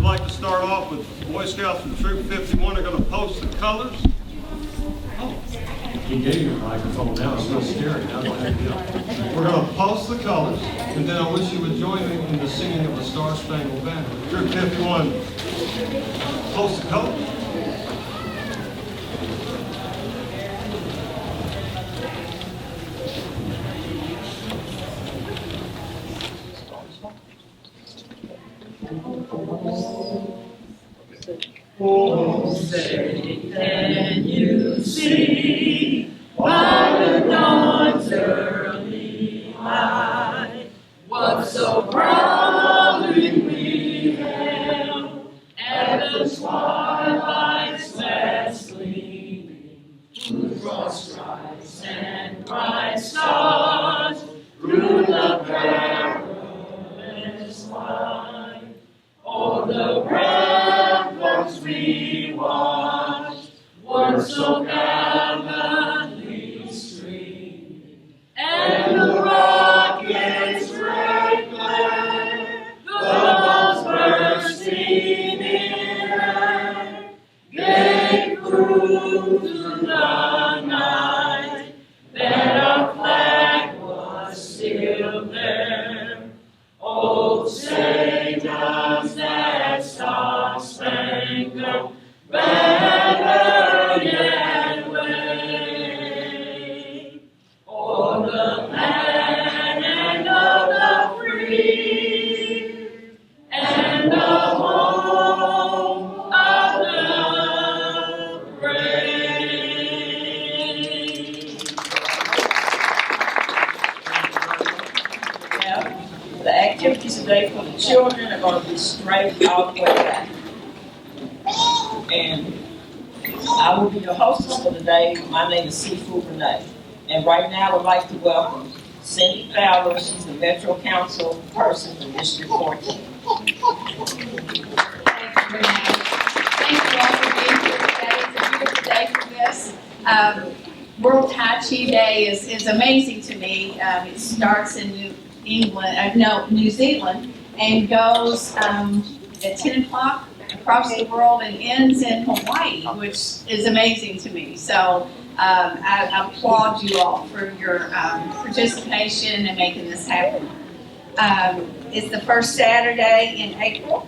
like to start off with Boy Scouts from Troop 51 are going to post the colors. Oh, he gave you a microphone now. It's real scary. Now go ahead and get it. We're going to post the colors, and then I wish you would join me in the singing of the Star Spangled Banner. Troop 51, post the colors. Oh, say, can you see by the dawn's early light what so proudly we hailed at the twilight's last gleaming, whose broad stripes and bright stars through the perilous fight. Oh, the ramparts we watched were so gallantly streaming, and the rockets' red glare, the bombs bursting in air, gave proof to the night that our flag was still there. Oh, say does that star-spangled banner yet wave o'er the land of the free and the home of the brave? The activities today for the children are going to be straight all the way back. And I will be your hostess for the day. My name is Seafood Renee. And right now I would like to welcome Cindy Fowler. She's the Metro Council person from District 14. Thank you, Renee. Thank you all for being here today. It's a beautiful day for this. World Tai Chi Day is amazing to me. It starts in New Zealand, and goes at 10 o'clock across the world and ends in Hawaii, which is amazing to me. So I applaud you all for your participation and making this happen. It's the first Saturday in April,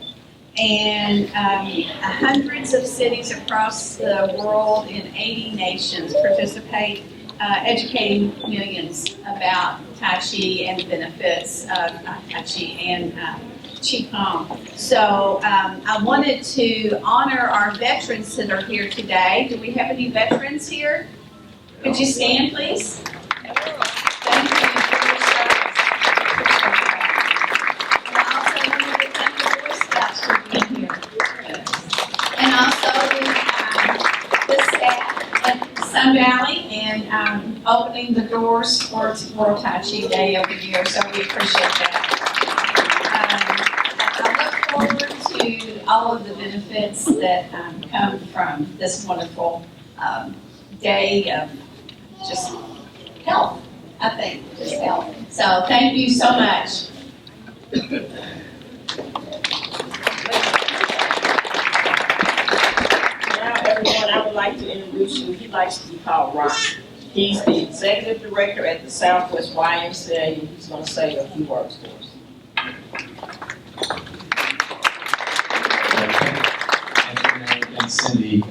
and hundreds of cities across the world in 80 nations participate, educating millions about Tai Chi and the benefits of Tai Chi and Qigong. So I wanted to honor our veterans that are here today. Do we have any veterans here? Could you stand, please? Thank you for your service. And I also wanted to thank the Boy Scouts for being here. And also the staff at Sun Valley and opening the doors for World Tai Chi Day every year. So we appreciate that. I look forward to all of the benefits that come from this wonderful day of just health, I think, just health. So thank you so much. Now, everyone, I would like to introduce you. He likes to be called Ron. He's the executive director at the Southwest YMCA, and he's going to say a few words for us. Thanks, Cindy,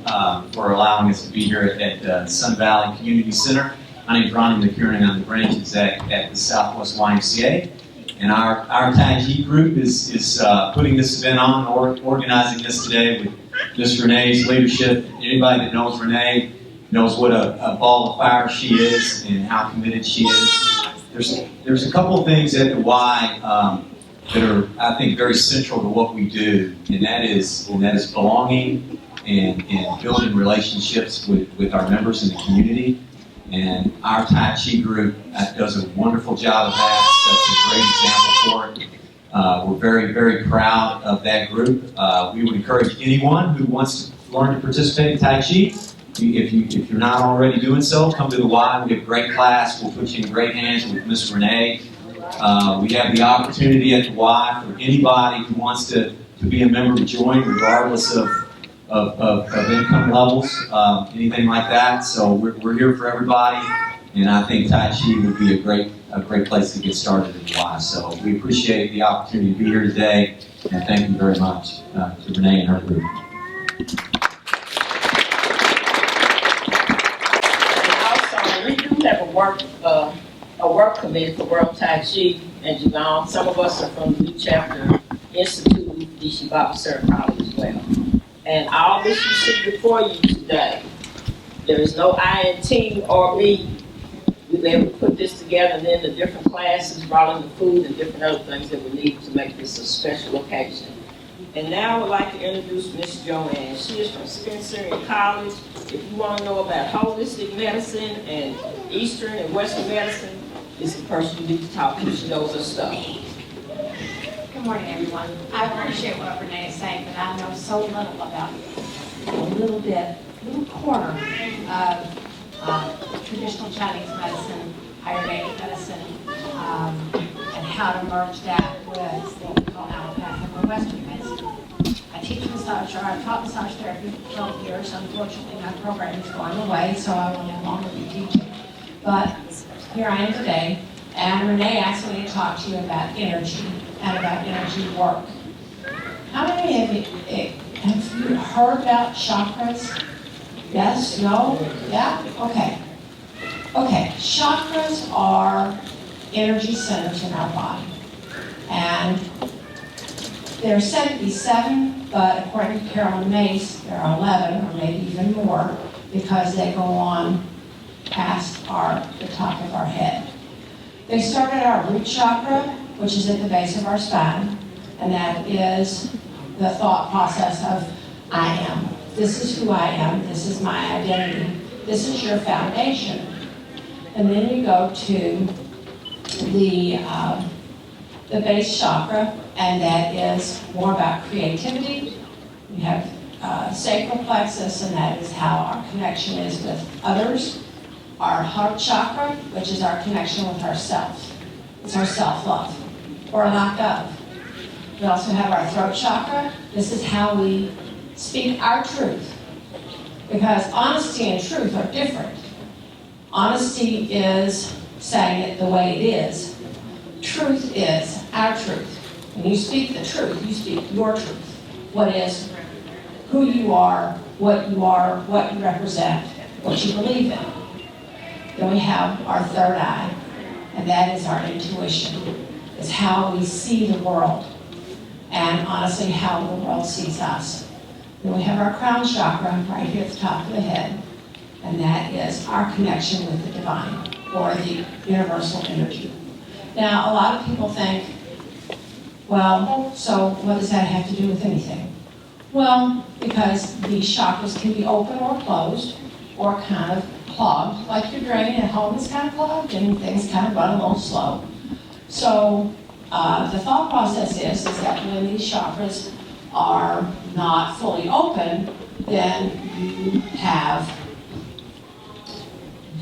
for allowing us to be here at Sun Valley Community Center. My name is Ronnie McKiernan. I'm the branch exec at the Southwest YMCA. And our Tai Chi group is putting this event on, organizing this today with Miss Renee's leadership. Anybody that knows Renee knows what a ball of fire she is and how committed she is. There's a couple of things at the Y that are, I think, very central to what we do, and that is belonging and building relationships with our members in the community. And our Tai Chi group does a wonderful job of that. That's a great example for it. We're very, very proud of that group. We would encourage anyone who wants to learn to participate in Tai Chi. If you're not already doing so, come to the Y. We have a great class. We'll put you in great hands with Miss Renee. We have the opportunity at the Y for anybody who wants to to be a member to join, regardless of income levels, anything like that. So we're here for everybody, and I think Tai Chi would be a great place to get started in July. So we appreciate the opportunity to be here today, and thank you very much to Renee and her group. We do have a work committee for World Tai Chi and Qigong. Some of us are from the New Chapter Institute, Ishibaba Sir College as well. And all this you see before you today, there is no I in team or me. We were able to put this together, and then the different classes brought in the food and different other things that we need to make this a special occasion. And now I would like to introduce Miss Joanne. She is from Spencer College. If you want to know about holistic medicine and Eastern and Western medicine, this is the person you need to talk to. She knows her stuff. Good morning, everyone. I appreciate what Renee is saying, but I know so little about little corner of traditional Chinese medicine, Ayurvedic medicine, and how to merge that with what we call allopathic or Western medicine. I teach massage, or I've taught massage therapy for 12 years. Unfortunately, my program is going away, so I will no longer be teaching. But here I am today, and Renee asked me to talk to you about energy and about energy work. How many of you have you heard about chakras? Yes? No? Yeah? Okay. Okay, chakras are energy centers in our body. And there are 77, but according to Carolyn Mace, there are 11 or maybe even more because they go on past the top of our head. They start at our root chakra, which is at the base of our spine, and that is the thought process of I am. This is who I am. This is my identity. This is your foundation. And then you go to the base chakra, and that is more about creativity. We have sacral plexus, and that is how our connection is with others. Our heart chakra, which is our connection with ourselves. It's our self-love, or lack of. We also have our throat chakra. This is how we speak our truth. Because honesty and truth are different. Honesty is saying it the way it is. Truth is our truth. When you speak the truth, you speak your truth. What is who you are, what you represent, what you believe in. Then we have our third eye, and that is our intuition. It's how we see the world, and honestly, how the world sees us. Then we have our crown chakra right here at the top of the head, and that is our connection with the divine, or the universal energy. Now, a lot of people think, well, so what does that have to do with anything? Well, because these chakras can be open or closed, or kind of clogged, like your drain at home is kind of clogged, and things kind of run a little slow. So the thought process is that when these chakras are not fully open, then you have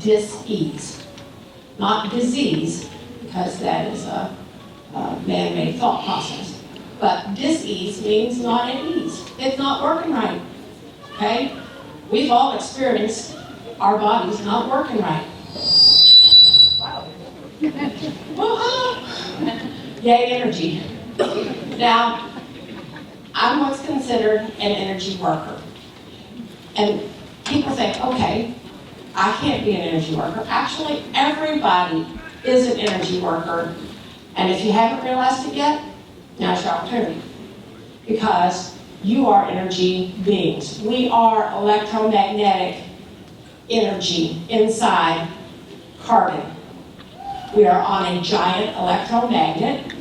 dis-ease. Not disease, because that is a man-made thought process. But dis-ease means not at ease. It's not working right, okay? We've all experienced our bodies not working right. Wow. Yay, energy. Now, I'm what's considered an energy worker. And people think, okay, I can't be an energy worker. Actually, everybody is an energy worker. And if you haven't realized it yet, now's your opportunity. Because you are energy beings. We are electromagnetic energy inside carbon. We are on a giant electromagnet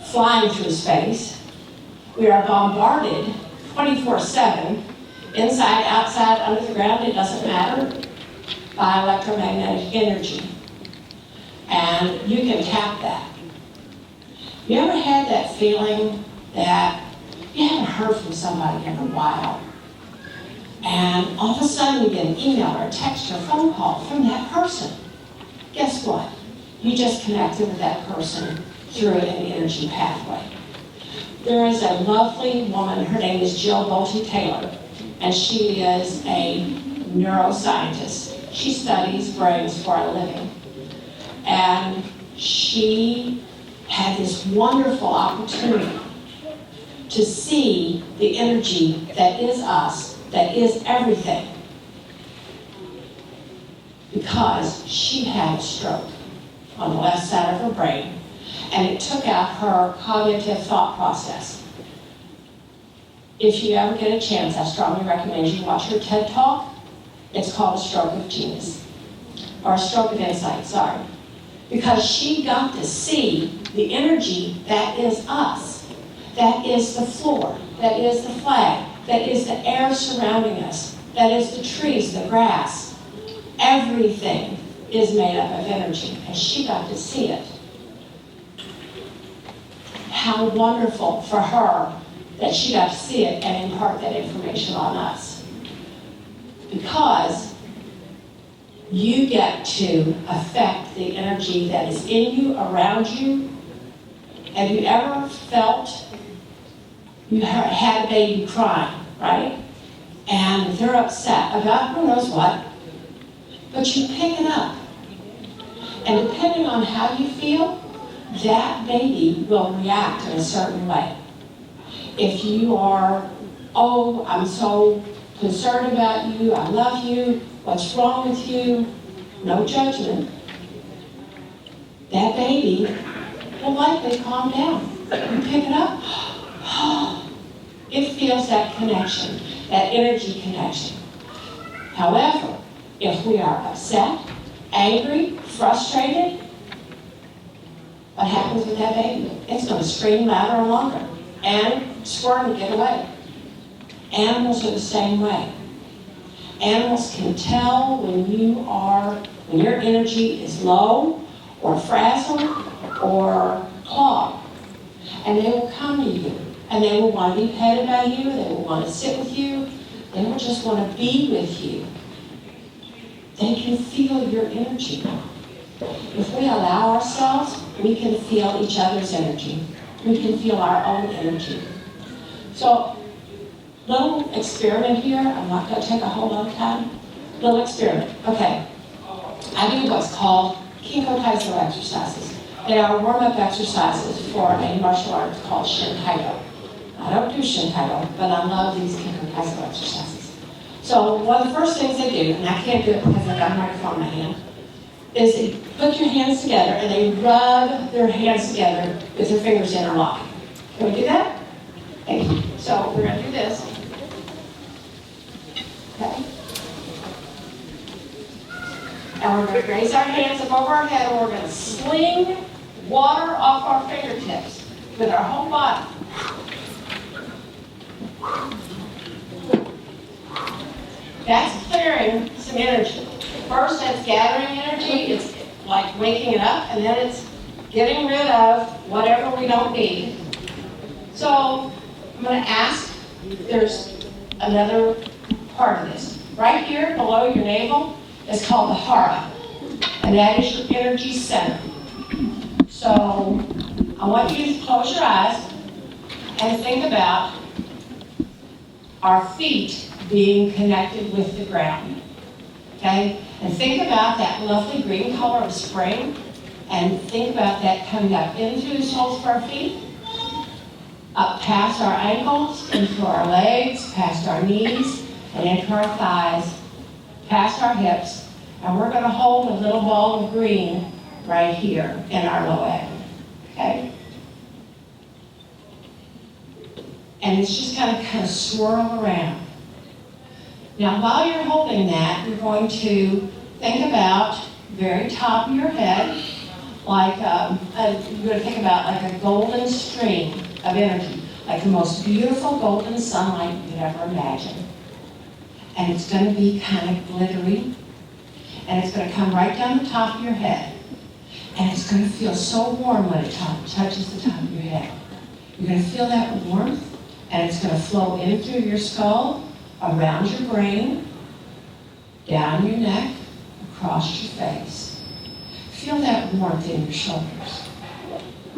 flying through space. We are bombarded 24/7, inside, outside, under the ground, it doesn't matter, by electromagnetic energy. And you can tap that. You ever had that feeling that you haven't heard from somebody in a while, and all of a sudden you get an email or a text or a phone call from that person? Guess what? You just connected with that person through an energy pathway. There is a lovely woman, her name is Jill Bolte Taylor, and she is a neuroscientist. She studies brains for a living. And she had this wonderful opportunity to see the energy that is us, that is everything, because she had a stroke on the left side of her brain, and it took out her cognitive thought process. If you ever get a chance, I strongly recommend you watch her TED Talk. It's called A Stroke of Genius, or A Stroke of Insight, sorry. Because she got to see the energy that is us, that is the floor, that is the flag, that is the air surrounding us, that is the trees, the grass. Everything is made up of energy, and she got to see it. How wonderful for her that she got to see it and impart that information on us. Because you get to affect the energy that is in you, around you. Have you ever felt you had a baby crying, right? And they're upset about who knows what, but you pick it up. And depending on how you feel, that baby will react in a certain way. If you are, oh, I'm so concerned about you, I love you, what's wrong with you? No judgment. That baby will likely calm down. You pick it up, it feels that connection, that energy connection. However, if we are upset, angry, frustrated, what happens with that baby? It's going to scream louder and longer and squirm and get away. Animals are the same way. Animals can tell when your energy is low or frazzled or clogged. And they will come to you. And they will want to be petted by you. They will want to sit with you. They will just want to be with you. They can feel your energy. If we allow ourselves, we can feel each other's energy. We can feel our own energy. So, little experiment here. I'm not going to take a whole lot of time. Little experiment. Okay. I do what's called Kinko Kaizo exercises. They are warm-up exercises for a martial art called Shin-Kaido. I don't do Shin-Kaido, but I love these Kinko Kaizo exercises. So one of the first things they do, and I can't do it because I've got a microphone in my hand, is they put your hands together and they rub their hands together with their fingers interlocked. Can we do that? Thank you. So we're going to do this. Okay. And we're going to raise our hands above our head and we're going to sling water off our fingertips with our whole body. That's clearing some energy. First, that's gathering energy. It's like waking it up, and then it's getting rid of whatever we don't need. So I'm going to ask, there's another part of this. Right here below your navel is called the hara, and that is your energy center. So I want you to close your eyes and think about our feet being connected with the ground. Okay? And think about that lovely green color of spring, and think about that coming up into the soles of our feet, up past our ankles, into our legs, past our knees, and into our thighs, past our hips. And we're going to hold a little ball of green right here in our low end. Okay? And it's just going to kind of swirl around. Now, while you're holding that, you're going to think about very top of your head, like you're going to think about like a golden stream of energy, like the most beautiful golden sunlight you could ever imagine. And it's going to be kind of glittery, and it's going to come right down the top of your head. And it's going to feel so warm when it touches the top of your head. You're going to feel that warmth, and it's going to flow in through your skull, around your brain, down your neck, across your face. Feel that warmth in your shoulders.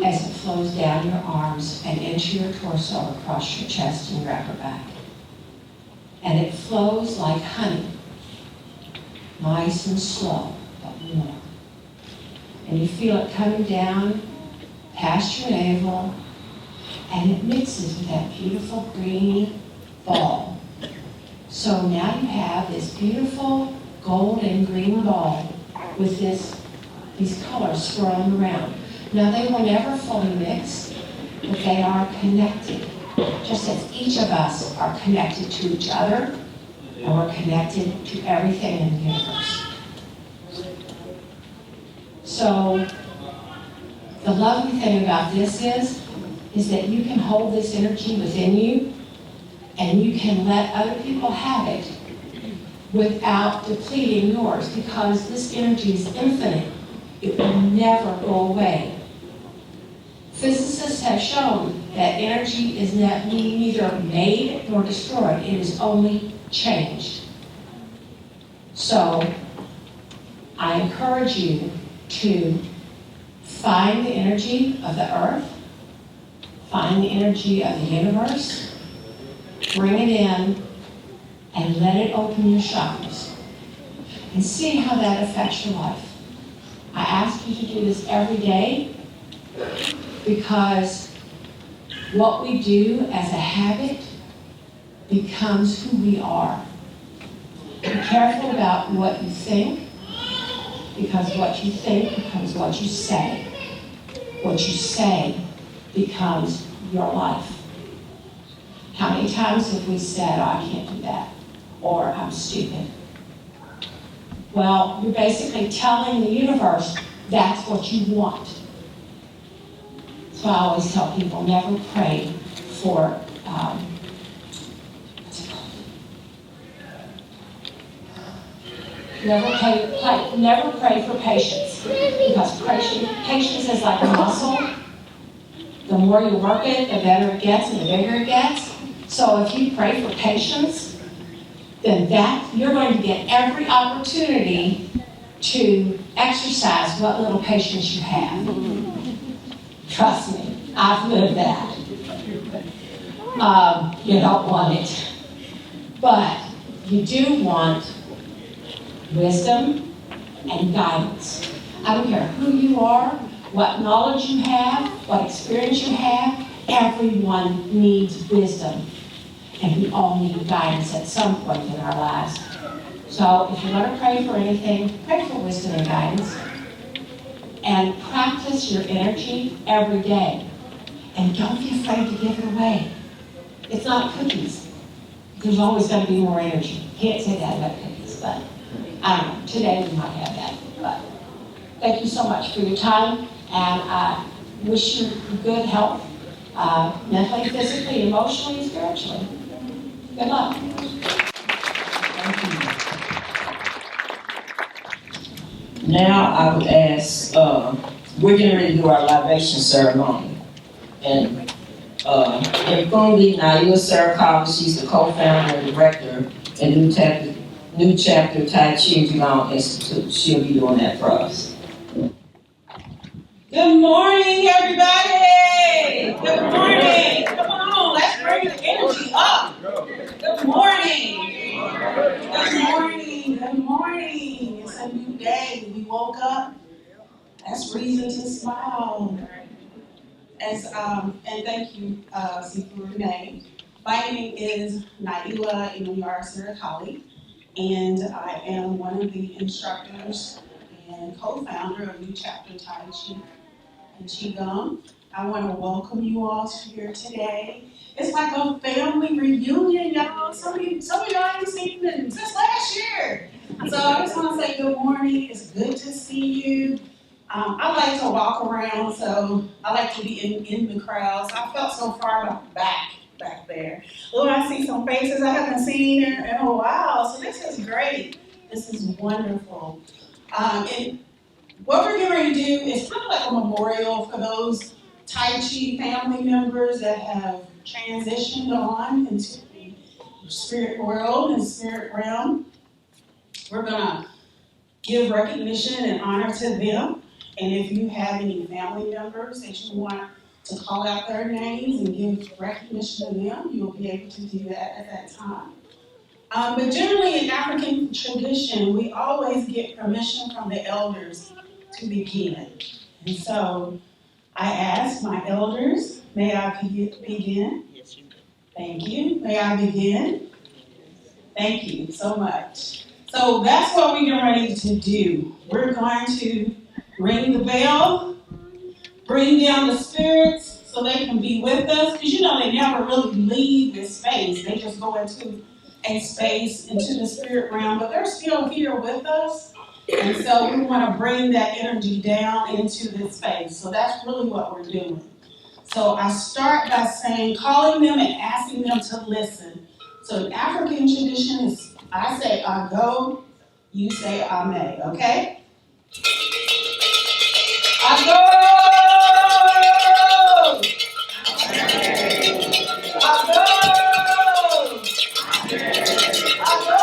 as it flows down your arms and into your torso, across your chest and your upper back. And it flows like honey, nice and slow, but warm. And you feel it coming down past your navel, and it mixes with that beautiful green ball. So now you have this beautiful gold and green ball with these colors swirling around. Now they will never fully mix, but they are connected. Just as each of us are connected to each other, and we're connected to everything in the universe. So the lovely thing about this is that you can hold this energy within you, and you can let other people have it without depleting yours, because this energy is infinite. It will never go away. Physicists have shown that energy is neither made nor destroyed. It is only changed. So I encourage you to find the energy of the earth, find the energy of the universe, bring it in, and let it open your chakras. And see how that affects your life. I ask you to do this every day, because what we do as a habit becomes who we are. Be careful about what you think, because what you think becomes what you say. What you say becomes your life. How many times have we said, oh, I can't do that, or I'm stupid? Well, you're basically telling the universe that's what you want. So I always tell people, never pray for, never pray for patience, because patience is like a muscle. The more you work it, the better it gets and the bigger it gets. So if you pray for patience, then you're going to get every opportunity to exercise what little patience you have. Trust me, I've lived that. You don't want it. But you do want wisdom and guidance. I don't care who you are, what knowledge you have, what experience you have, everyone needs wisdom. And we all need guidance at some point in our lives. So if you're going to pray for anything, pray for wisdom and guidance. And practice your energy every day. And don't be afraid to give it away. It's not cookies. There's always going to be more energy. Can't say that about cookies, but I don't know. Today we might have that. But thank you so much for your time, and I wish you good health, mentally, physically, emotionally, and spiritually. Good luck. Now I would ask, we're getting ready to do our libation ceremony. And in Fundi, Naila Sarakawa, she's the co-founder and director at New Chapter Tai Chi and Qigong Institute. She'll be doing that for us. Good morning, everybody. Good morning. Come on, let's bring the energy up. Good morning. Good morning. Good morning. It's a new day. We woke up. That's reason to smile. And thank you, Sifu Renee. My name is Naila Inunyar Sirakali, and I am one of the instructors and co-founder of New Chapter Tai Chi and Qigong. I want to welcome you all here today. It's like a family reunion, y'all. Some of y'all ain't seen them since last year. So I just want to say good morning. It's good to see you. I like to walk around, so I like to be in the crowd. So I felt so far back there. Oh, I see some faces I haven't seen in a while. So this is great. This is wonderful. And what we're getting ready to do is kind of like a memorial for those Tai Chi family members that have transitioned on into the spirit world and spirit realm. We're going to give recognition and honor to them. And if you have any family members that you want to call out their names and give recognition to them, you'll be able to do that at that time. But generally in African tradition, we always get permission from the elders to begin. And so I ask my elders, may I begin? Yes, you do. Thank you. May I begin? Thank you so much. So that's what we're getting ready to do. We're going to ring the bell, bring down the spirits so they can be with us. Because you know they never really leave this space. They just go into a space, into the spirit realm, but they're still here with us. And so we want to bring that energy down into this space. So that's really what we're doing. So I start by saying, calling them and asking them to listen. So in African tradition is, I say I go, you say I may, okay? I go! I go! I go!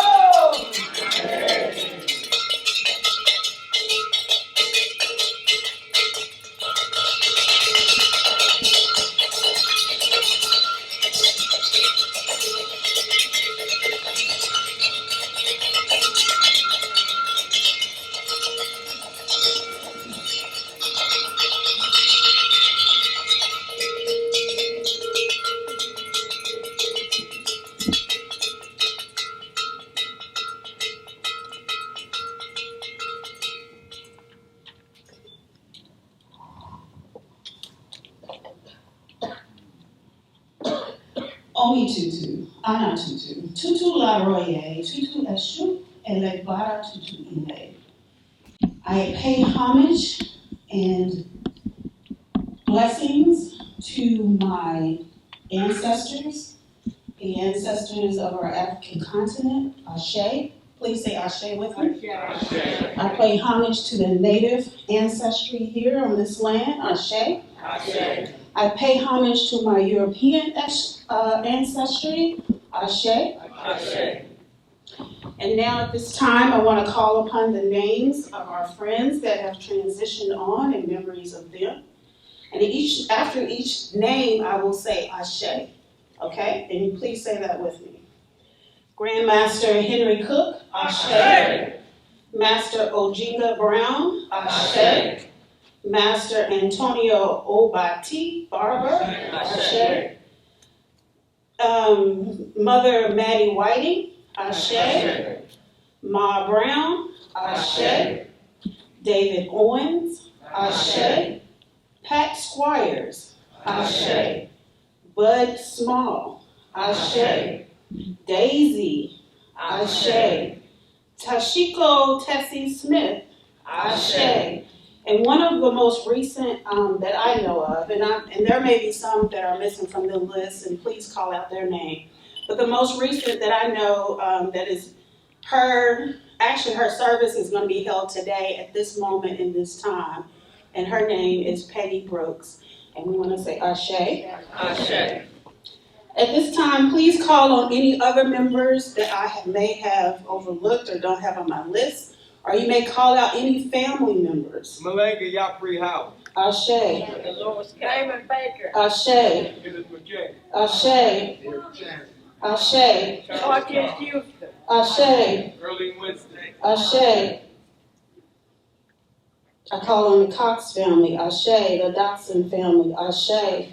Omi tutu, ana tutu, tutu la roye, tutu eshu, ele bara tutu ile. I pay homage and blessings to my ancestors, the ancestors of our African continent, Ashe. Please say Ashe with me. Ashe. I pay homage to the native ancestry here on this land, Ashe. Ashe. I pay homage to my European ancestry, Ashe. Ashe. And now at this time, I want to call upon the names of our friends that have transitioned on and memories of them. And after each name, I will say Ashe. Okay? And you please say that with me. Grandmaster Henry Cook, Ashe. Master Ojinga Brown, Ashe. Master Antonio Obati Barber, Ashe. Mother Maddie Whiting, Ashe. Ma Brown, Ashe. David Owens, Ashe. Pat Squires, Ashe. Bud Small, Ashe. Daisy, Ashe. Tashiko Tessie Smith, Ashe. And one of the most recent that I know of, and there may be some that are missing from the list, and please call out their name. But the most recent that I know that is her service is going to be held today at this moment in this time. And her name is Peggy Brooks. And we want to say Ashe. Ashe. At this time, please call on any other members that may have overlooked or don't have on my list. Or you may call out any family members. Malenga Yapri Howard. Ashe. Dolores Raymond Baker. Ashe. Kenneth McKay. Ashe. Ashe. Martin Houston. Ashe. Early Wednesday. Ashe. I call on the Cox family. Ashe. The Dotson family. Ashe.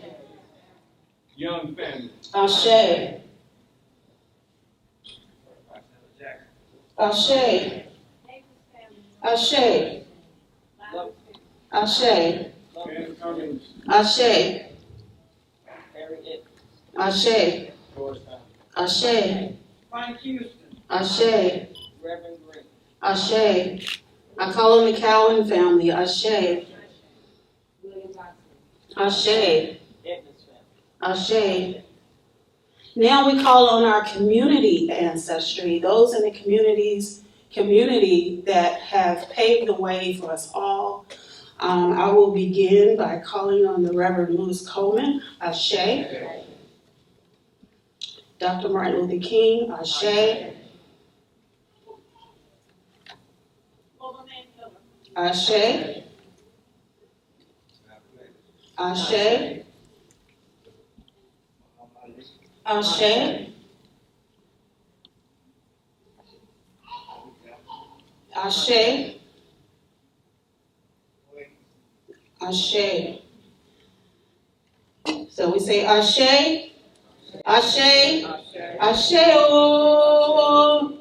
Young family. Ashe. Ashe. Ashe. Ashe. Ben Cummings. Ashe. Harriet. Ashe. Georgetown. Ashe. Frank Houston. Ashe. Reverend Green. Ashe. I call on the Cowan family. Ashe. Ashe. Edmonds family. Ashe. Now we call on our community ancestry, those in the community that have paved the way for us all. I will begin by calling on the Reverend Louis Coleman, Ashe. Dr. Martin Luther King, Ashe. Ashe. Ashe. Ashe. Ashe. Ashe. So we say Ashe. Ashe. Ashe. Oh.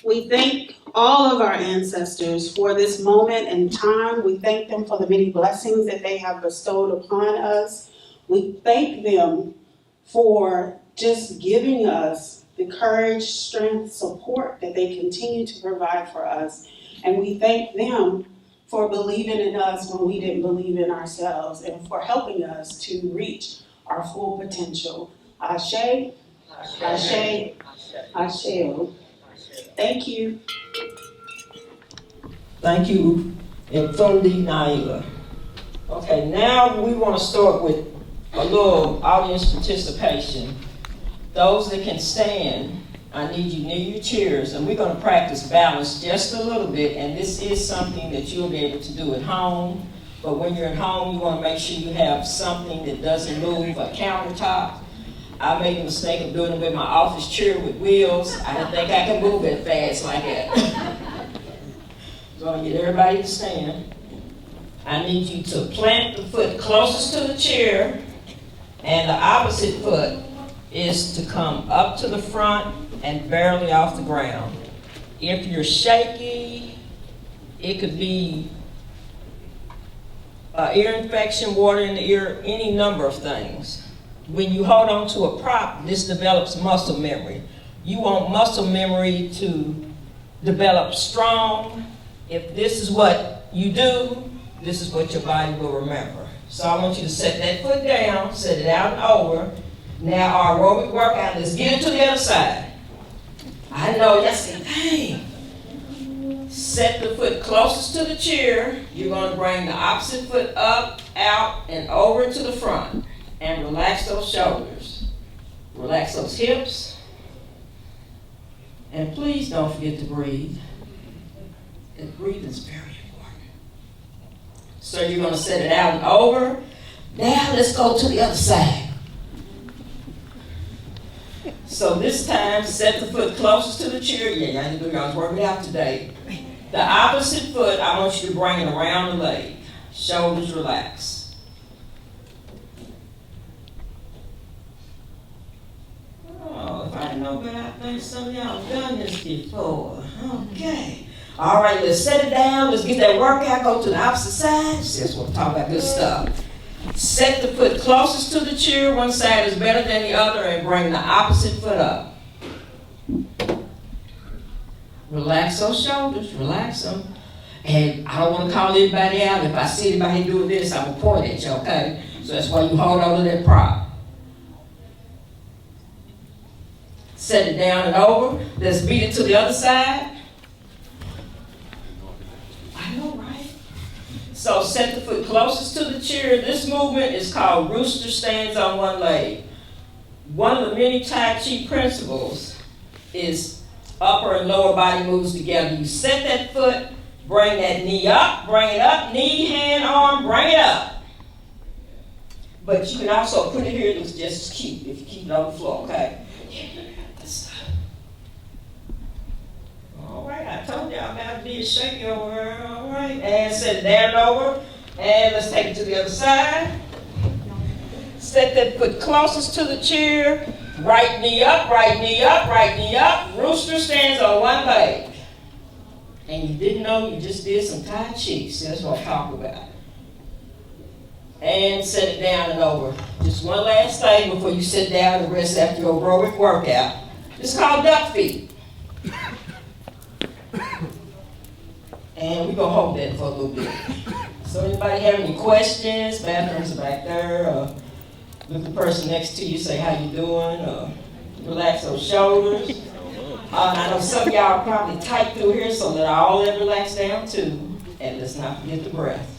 We thank all of our ancestors for this moment in time. We thank them for the many blessings that they have bestowed upon us. We thank them for just giving us the courage, strength, support that they continue to provide for us. And we thank them for believing in us when we didn't believe in ourselves and for helping us to reach our full potential. Ashe, Ashe, Ashe. Thank you. Thank you, Infundi Naila. Okay, now we want to start with a little audience participation. Those that can stand, I need you near your chairs, and we're going to practice balance just a little bit, and this is something that you'll be able to do at home, but when you're at home, you want to make sure you have something that doesn't move, a countertop. I made the mistake of doing it with my office chair with wheels. I didn't think I could move it fast like that. So I'm gonna get everybody to stand. I need you to plant the foot closest to the chair, and the opposite foot is to come up to the front and barely off the ground. If you're shaky, it could be ear infection, water in the ear, any number of things. When you hold on to a prop, this develops muscle memory. You want muscle memory to develop strong. If this is what you do, this is what your body will remember. So I want you to set that foot down, set it out and over. Now our aerobic workout, let's get it to the other side. I know, y'all say, dang. Set the foot closest to the chair. You're gonna bring the opposite foot up, out, and over to the front. And relax those shoulders. Relax those hips. And please don't forget to breathe. And breathing is very important. So you're going to set it out and over. Now let's go to the other side. So this time, set the foot closest to the chair. Yeah, y'all working it out today. The opposite foot, I want you to bring it around the leg. Shoulders relax. Oh, if I know better, I think some of y'all have done this before. Okay. All right, let's set it down. Let's get that workout. Go to the opposite side. See, that's what I'm talking about, good stuff. Set the foot closest to the chair. One side is better than the other, and bring the opposite foot up. Relax those shoulders. Relax them. And I don't want to call anybody out. If I see anybody doing this, I'm going to point at you, okay? So that's why you hold on to that prop. Set it down and over. Let's beat it to the other side. I know, right? So set the foot closest to the chair. This movement is called rooster stands on one leg. One of the many Tai Chi principles is upper and lower body moves together. You set that foot, bring that knee up, bring it up, knee, hand, arm, bring it up. But you can also put it here, it's just as cute if you keep it on the floor, okay? All right, I told you I'm about to be a shaky over here. All right, and set it down and over. And let's take it to the other side. Set that foot closest to the chair. Right knee up, right knee up, right knee up. Rooster stands on one leg. And you didn't know you just did some Tai Chi. See, that's what I'm talking about. And set it down and over. Just one last thing before you sit down and rest after your aerobic workout. It's called duck feet. And we're going to hold that for a little bit. So anybody have any questions? Bathrooms are back there. Look at the person next to you, say how you doing. Relax those shoulders. I know some of y'all are probably tight through here, so let all that relax down too. And let's not forget the breath.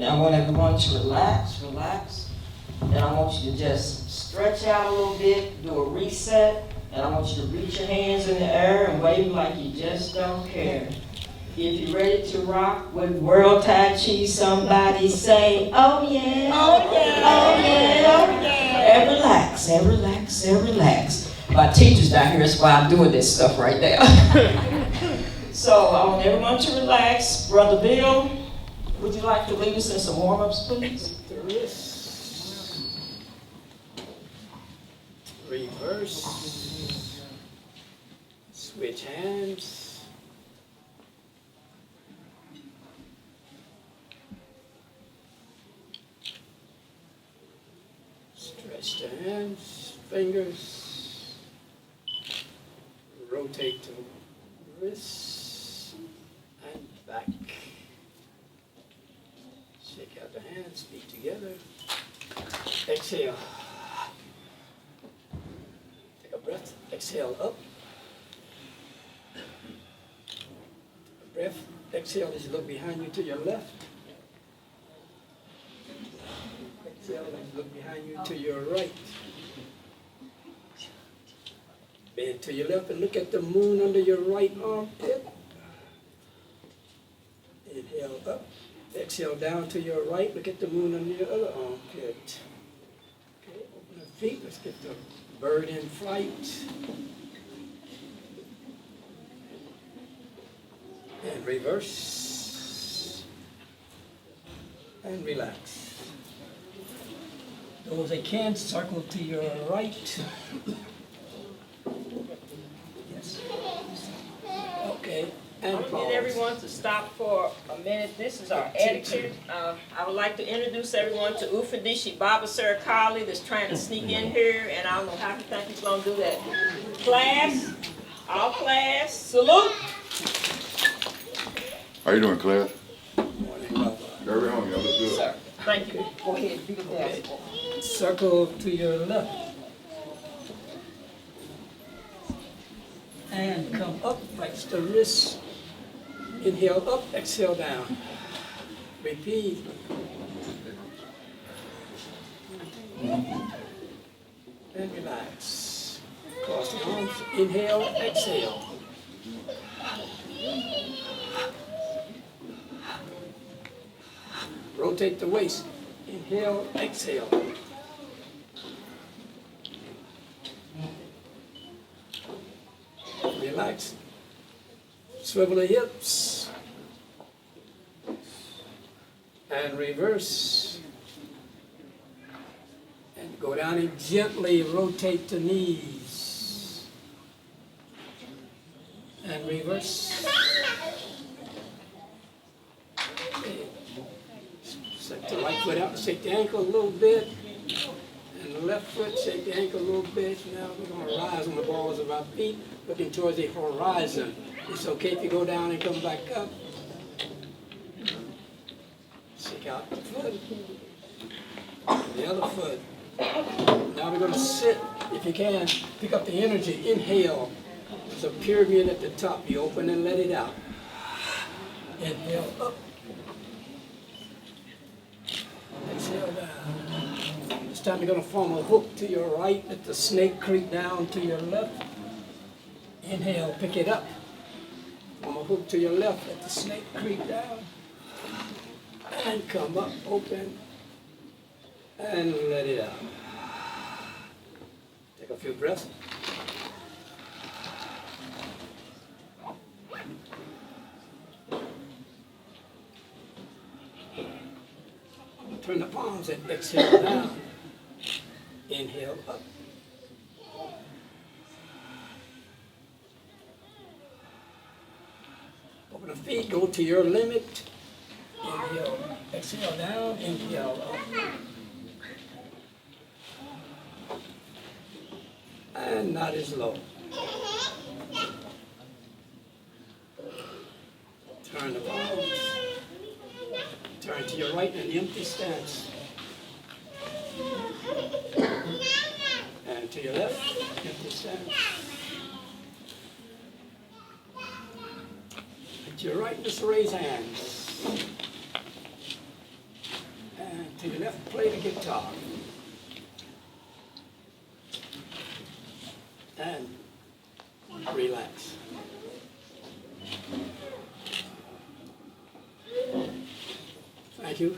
And I want everyone to relax. And I want you to just stretch out a little bit, do a reset, and I want you to reach your hands in the air and wave like you just don't care. If you're ready to rock with World Tai Chi, somebody say, oh yeah, oh yeah, oh yeah, oh yeah. And relax, and relax, and relax. My teacher's down here, that's why I'm doing this stuff right there. So I want everyone to relax. Brother Bill, would you like to lead us in some warm-ups, please? Reverse, switch hands, stretch the hands, fingers, rotate the wrists and back, shake out the hands, feet together, exhale. Breath, exhale up. Breath, exhale as you look behind you to your left. Exhale as you look behind you to your right. Bend to your left and look at the moon under your right armpit. Inhale up. Exhale down to your right. Look at the moon under your other armpit. Okay, open the feet. Let's get the bird in flight. And reverse. And relax. Those that can, circle to your right. Yes. Okay. And I'm going to pause. get everyone to stop for a minute. This is our etiquette. I would like to introduce everyone to Ufadishi Baba Sarakali that's trying to sneak in here, and I don't know how you think he's going to do that. Class, all class, salute. How you doing, class? Morning, Baba. Very home, y'all look good. Sir, thank you. Go ahead, be the Okay. best. Circle to your left. And come up, flex the wrists. Inhale up, exhale down. Repeat. And relax. Cross the arms. Inhale, exhale. Rotate the waist. Inhale, exhale. Relax. Swivel the hips. And reverse. And go down and gently rotate the knees. And reverse. Okay. Set the right foot out, shake the ankle a little bit. And the left foot, shake the ankle a little bit. Now we're going to rise on the balls of our feet, looking towards the horizon. It's okay if you go down and come back up. Shake out the foot. The other foot. Now we're going to sit, if you can, pick up the energy. Inhale. There's a pyramid at the top. You open and let it out. Inhale up. Exhale down. This time you're going to form a hook to your right. Let the snake creep down to your left. Inhale, pick it up. Form a hook to your left. Let the snake creep down. And come up, open. And let it out. Take a few breaths. Turn the palms and exhale down. Inhale up. Open the feet, go to your limit. Inhale, exhale down, inhale up. And not as low. Turn the palms. Turn to your right in an empty stance. And to your left, empty stance. And to your right, just raise hands. play the guitar. And relax. Thank you.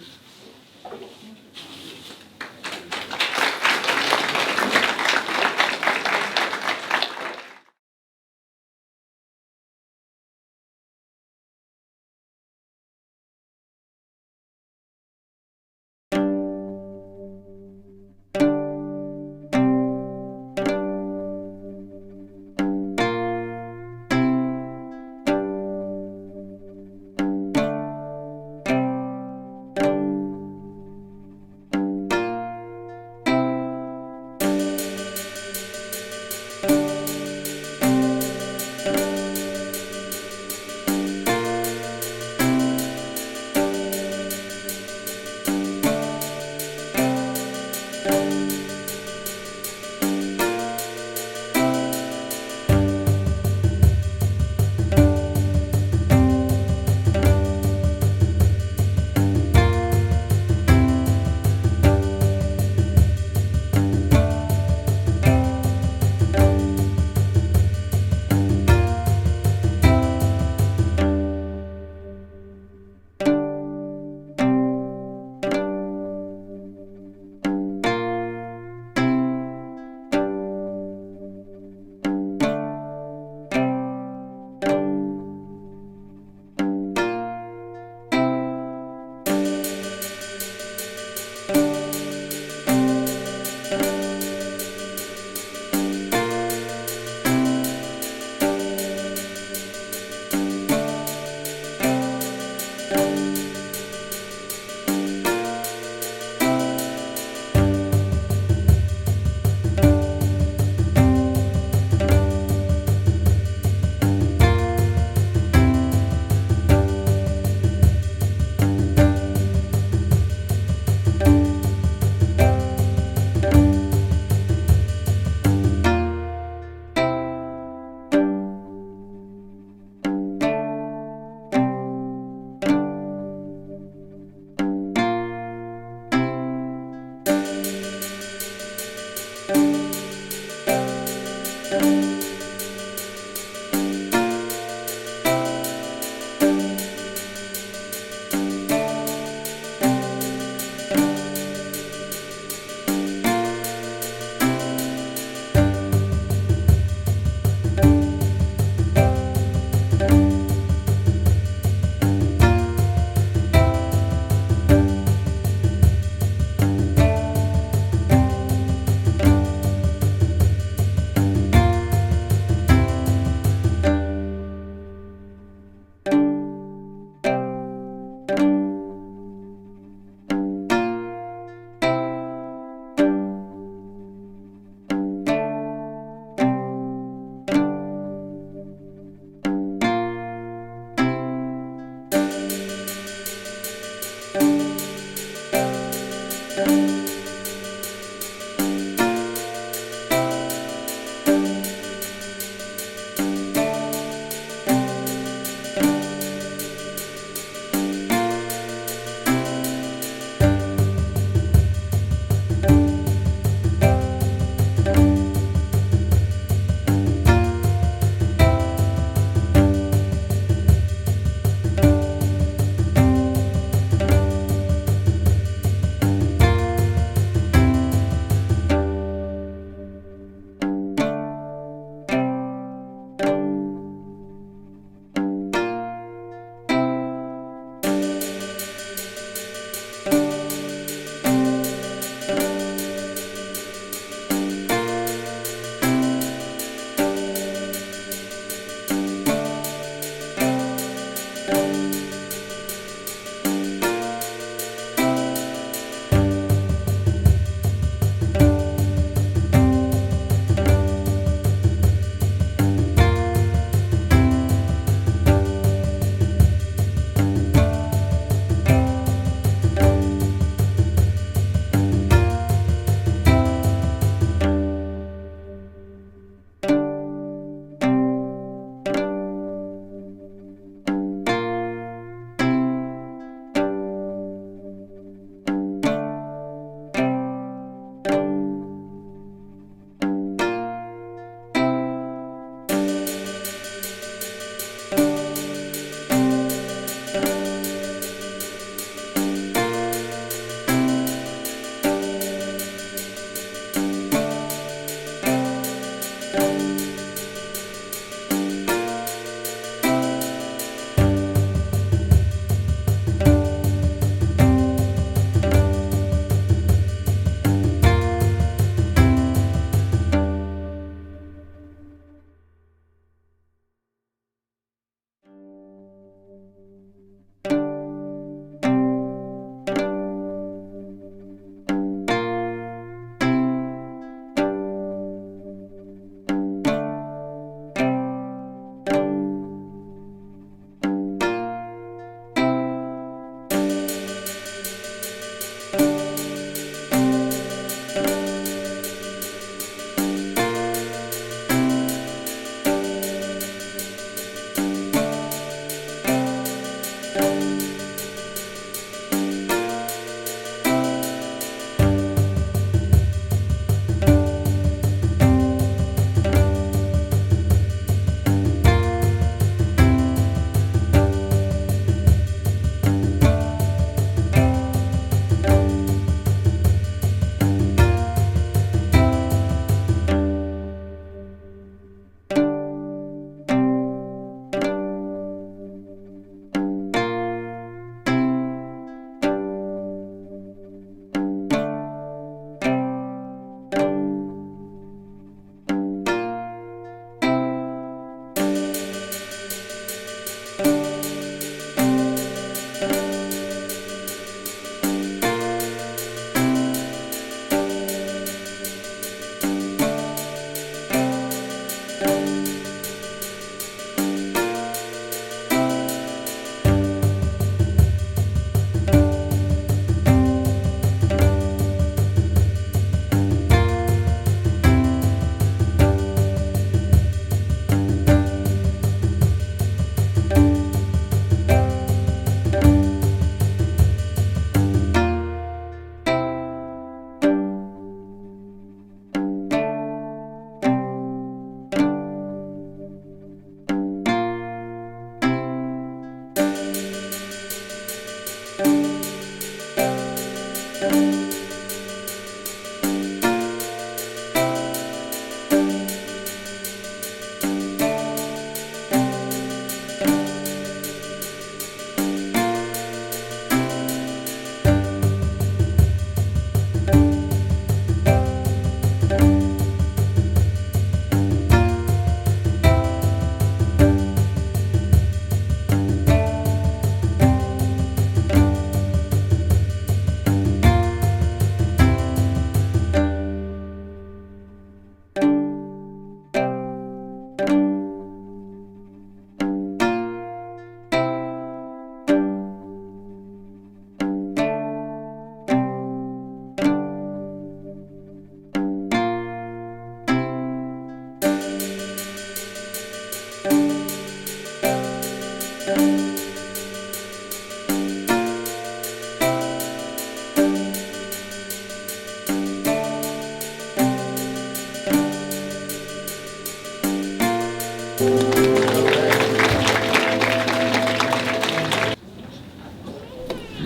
You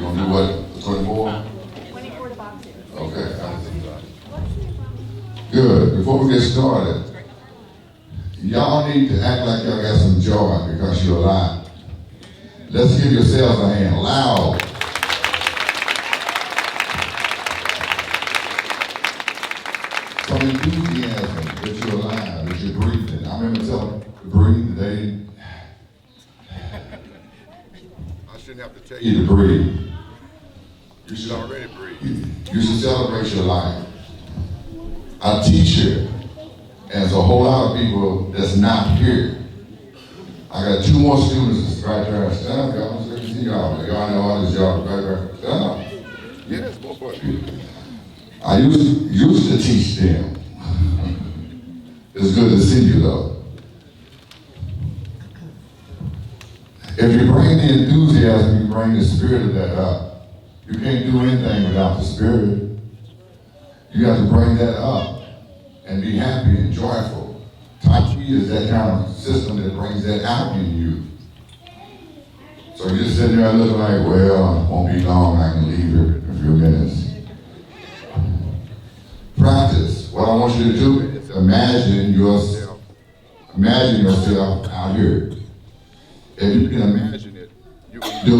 gonna do what, 24? 24 to box it. Okay. Good. Before we get started, y'all need to act like y'all got some joy because you're alive. Let's give yourselves a hand, loud. Some enthusiasm that you're alive, that you're breathing. I remember telling them to breathe today. I shouldn't have to tell you to breathe. You should already breathe. You should celebrate your life. A teacher, and there's a whole lot of people that's not here. I got 2 more students right there. Stand up, y'all. So you can see y'all. Y'all know all this y'all right there. Stand up. Yes, go for it. I used to teach them. It's good to see you though. If you bring the enthusiasm, you bring the spirit of that up. You can't do anything without the spirit. You have to bring that up and be happy and joyful. Tai Chi is that kind of system that brings that out in you. So you're just sitting there looking like, well, it won't be long, I can leave here in a few minutes. Practice. What I want you to do is imagine yourself out here. If you can imagine it, you can do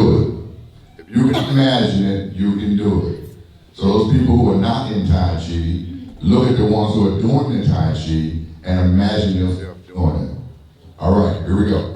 it. If you can imagine it, you can do it. So those people who are not in Tai Chi, look at the ones who are doing the Tai Chi and imagine yourself doing it. All right, here we go.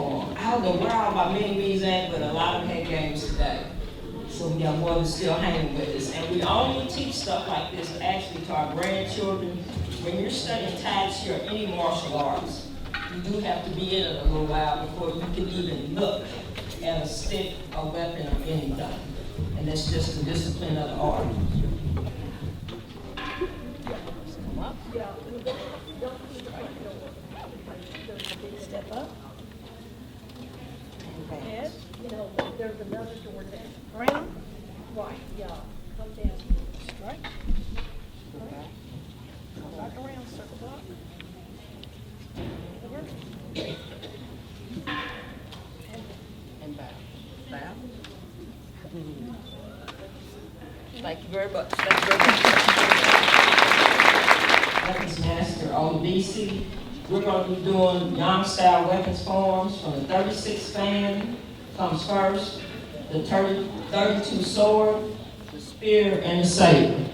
for them. I don't know where all my mini me's at, but a lot of them had games today. So we got one that's still hanging with us. And we only teach stuff like this actually to our grandchildren. When you're studying Tai Chi or any martial arts, you do have to be in it a little while before you can even look at a stick, a weapon, or anything. And that's just the discipline of the art. Step up. Head, there's another door there. Around? Right, yeah. Come down. Straight. Okay. Come back around, circle block. Over. And bow. Bow. Thank you very much. Thank you very much. Weapons Master on BC. We're going to be doing young-style weapons forms from the 36 fan comes first, the 32 sword, the spear, and the saber.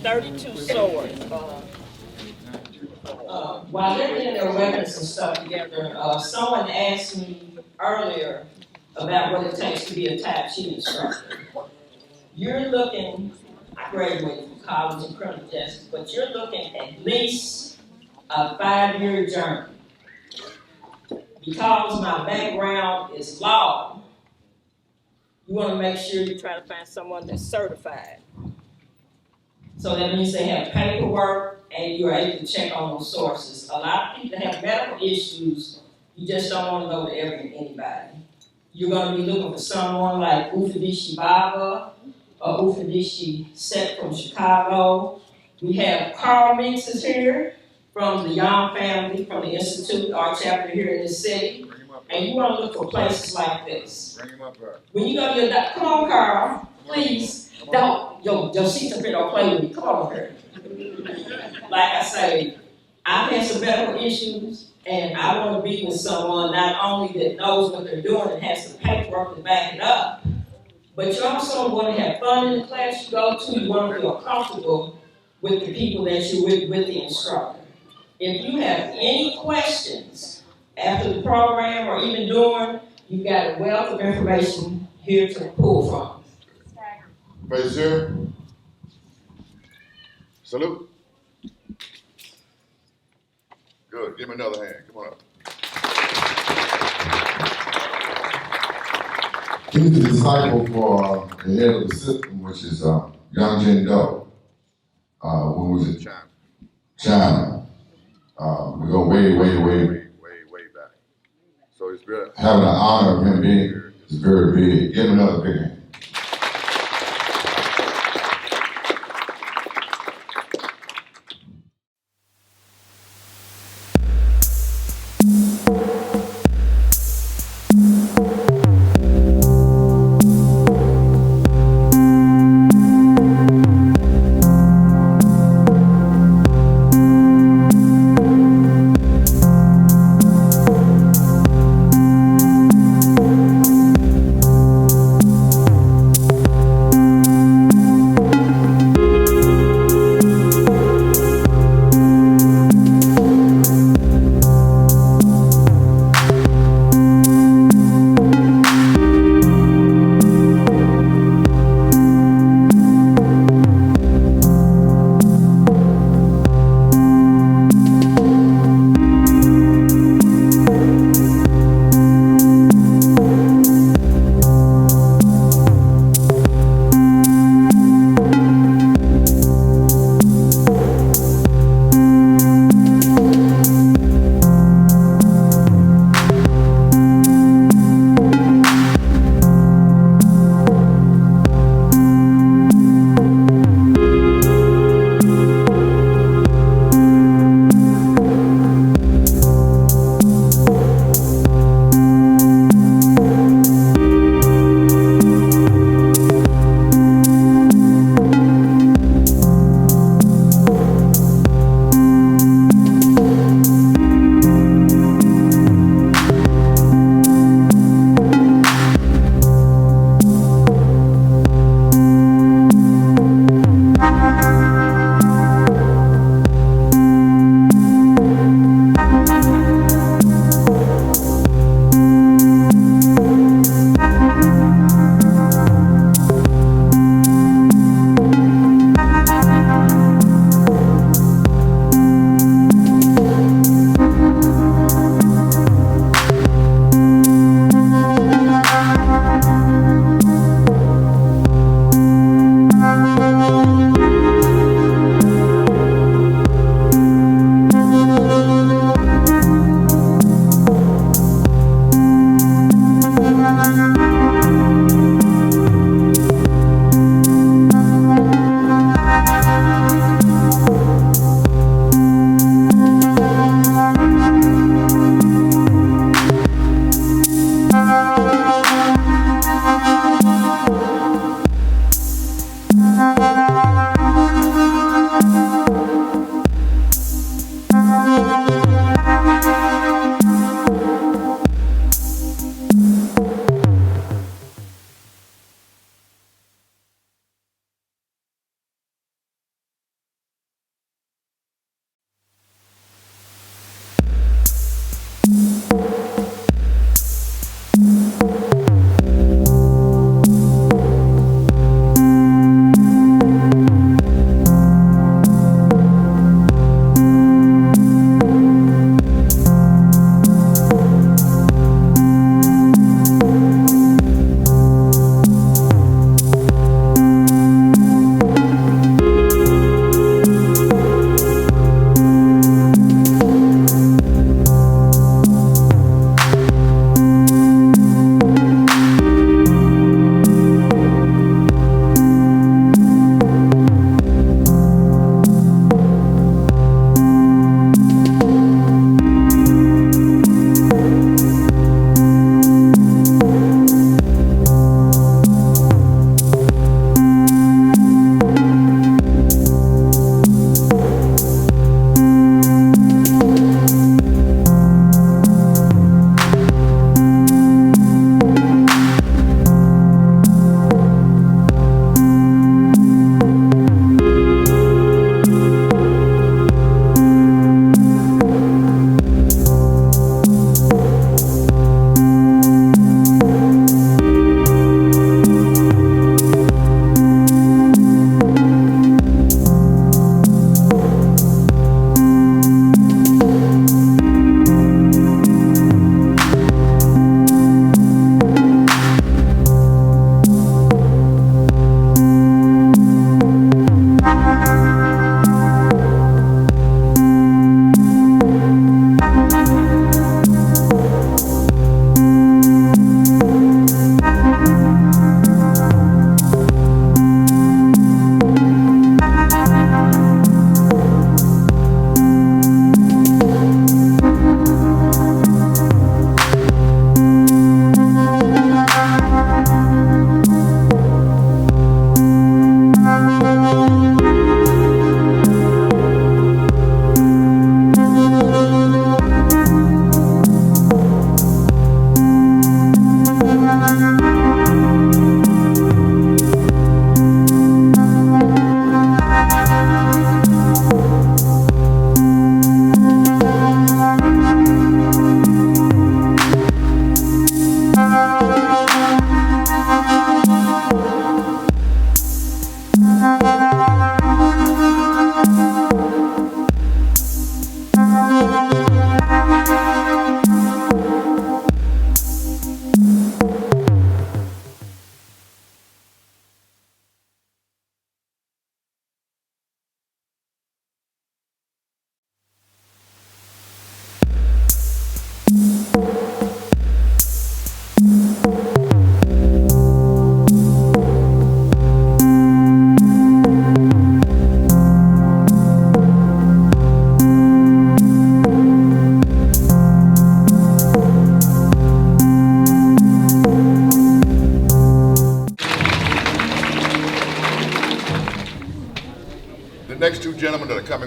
32 swords. While they're getting their weapons and stuff together, someone asked me earlier about what it takes to be a Tai Chi instructor. You're looking, I graduated from college in criminal justice, but you're looking at least a 5-year journey. Because my background is law, you want to make sure you try to find someone that's certified. So that means they have paperwork and you're able to check on those sources. A lot of people have medical issues, you just don't want to go to anybody. You're going to be looking for someone like Ufadishi Baba or Ufadishi Set from Chicago. We have Carl Meeks is here from the Young family, from the Institute, our chapter here in this city. And you want to look for places like this. Bring him up here. When you go to your doctor, come on, Carl, please. Don't, your seats up here don't play with me. Come on here. Like I say, I've had some medical issues, and I want to be with someone not only that knows what they're doing and has the paperwork to back it up, but you also want to have fun in the class you go to. You want to feel comfortable with the people that you're with the instructor. If you have any questions after the program or even during, you've got a wealth of information here to pull from. Face here. Salute. Good. Give me another hand. Come on up. He's the disciple for the head of the system, which is Yang Jin Do. When was it? China. China. We go way back. So it's very having the honor of him being here is very big. Give him another big hand.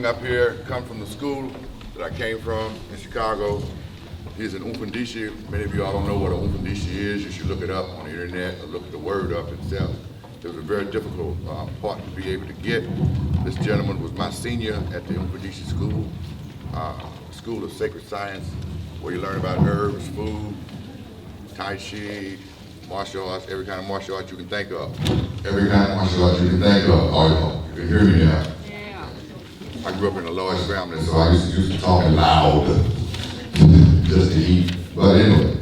coming up here, come from the school that I came from in Chicago. He's an Umfundishi. Many of you all don't know what an Umfundishi is. You should look it up on the internet or look the word up itself. It was a very difficult part to be able to get. This gentleman was my senior at the Umfundishi School, School of Sacred Science, where you learn about herbs, food, Tai Chi, martial arts, every kind of martial art you can think of. Every kind of martial art you can think of. Oh, you can hear me now. Yeah. I grew up in a large family, so I used to talk loud just to eat. But anyway,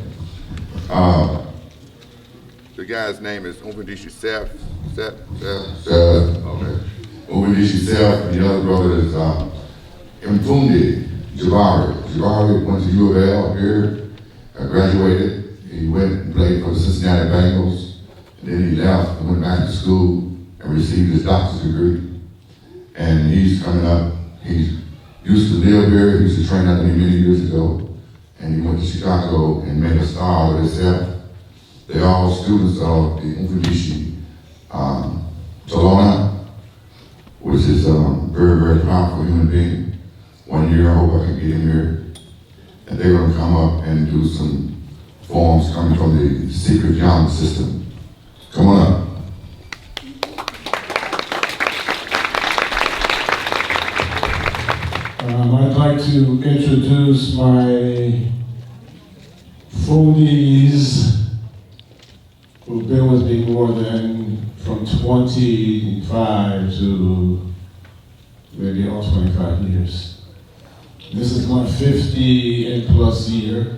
the guy's name is Umfundishi Seth. Okay. Umfundishi Seth, and the other brother is Mfundi Jabari. Jabari went to U of L here, graduated. He went and played for the Cincinnati Bengals, and then he left and went back to school and received his doctor's degree. And he's coming up. He used to live here. He used to train under me many years ago. And he went to Chicago and made a star of himself. They're all students of the Umfundishi Solona, which is a very, very powerful human being. 1 year, I hope I can get him here. And they're going to come up and do some forms coming from the secret Yang system. Come on up. I'd like to introduce my foodies who've been with me more than from 25 to maybe almost 25 years. This is my 50 and plus year.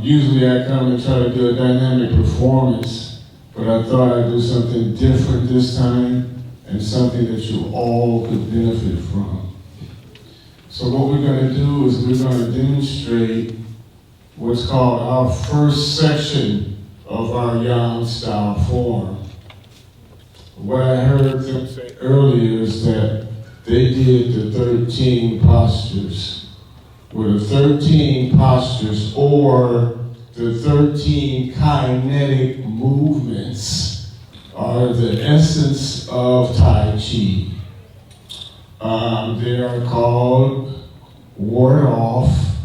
Usually I come and try to do a dynamic performance, but I thought I'd do something different this time and something that you all could benefit from. So what we're going to do is we're going to demonstrate what's called our first section of our Yang style form. What I heard them say earlier is that they did the 13 postures. Well, the 13 postures or the 13 kinetic movements are the essence of Tai Chi. They are called ward off,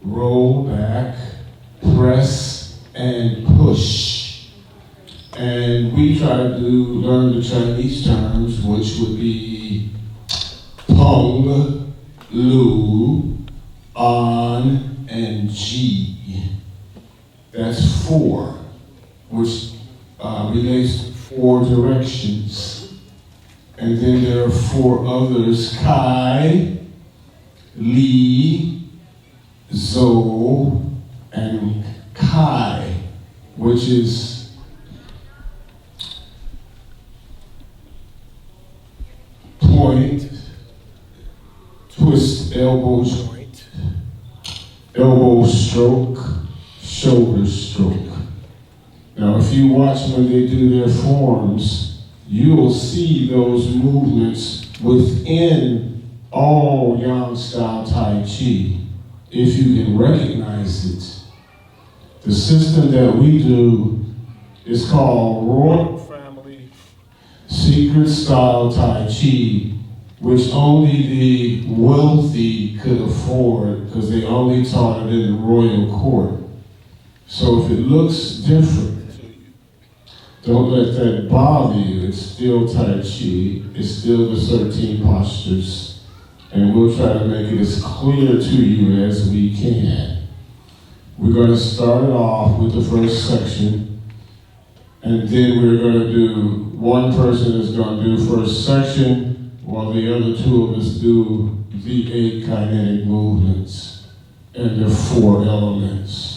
roll back, press, and push. And we try to learn the Chinese terms, which would be Pong, Lu, On, and G. That's 4, which relates to 4 directions. And then there are 4 others: Kai, Li, Zhou, and Kai, which is point, twist elbow joint, elbow stroke, shoulder stroke. Now, if you watch when they do their forms, you'll see those movements within all Yang style Tai Chi, if you can recognize it. The system that we do is called Royal Family Secret Style Tai Chi, which only the wealthy could afford because they only taught it in the royal court. So if it looks different, don't let that bother you. It's still Tai Chi. It's still the 13 postures. And we'll try to make it as clear to you as we can. We're going to start it off with the first section. And then we're going to do, one person is going to do first section, while the other 2 of us do the 8 kinetic movements and the 4 elements.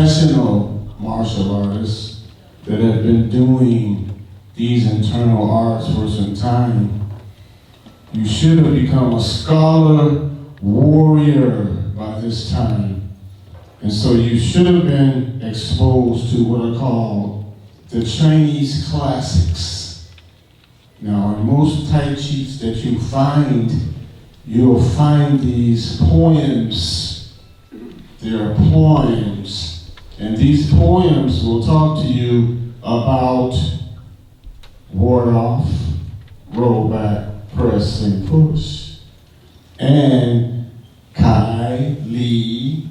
professional martial artists that have been doing these internal arts for some time. You should have become a scholar, warrior by this time. And so you should have been exposed to what are called the Chinese classics. Now, in most Tai Chis that you find, you'll find these poems. There are poems, and these poems will talk to you about ward off, roll back, press and push, and Kai, Li,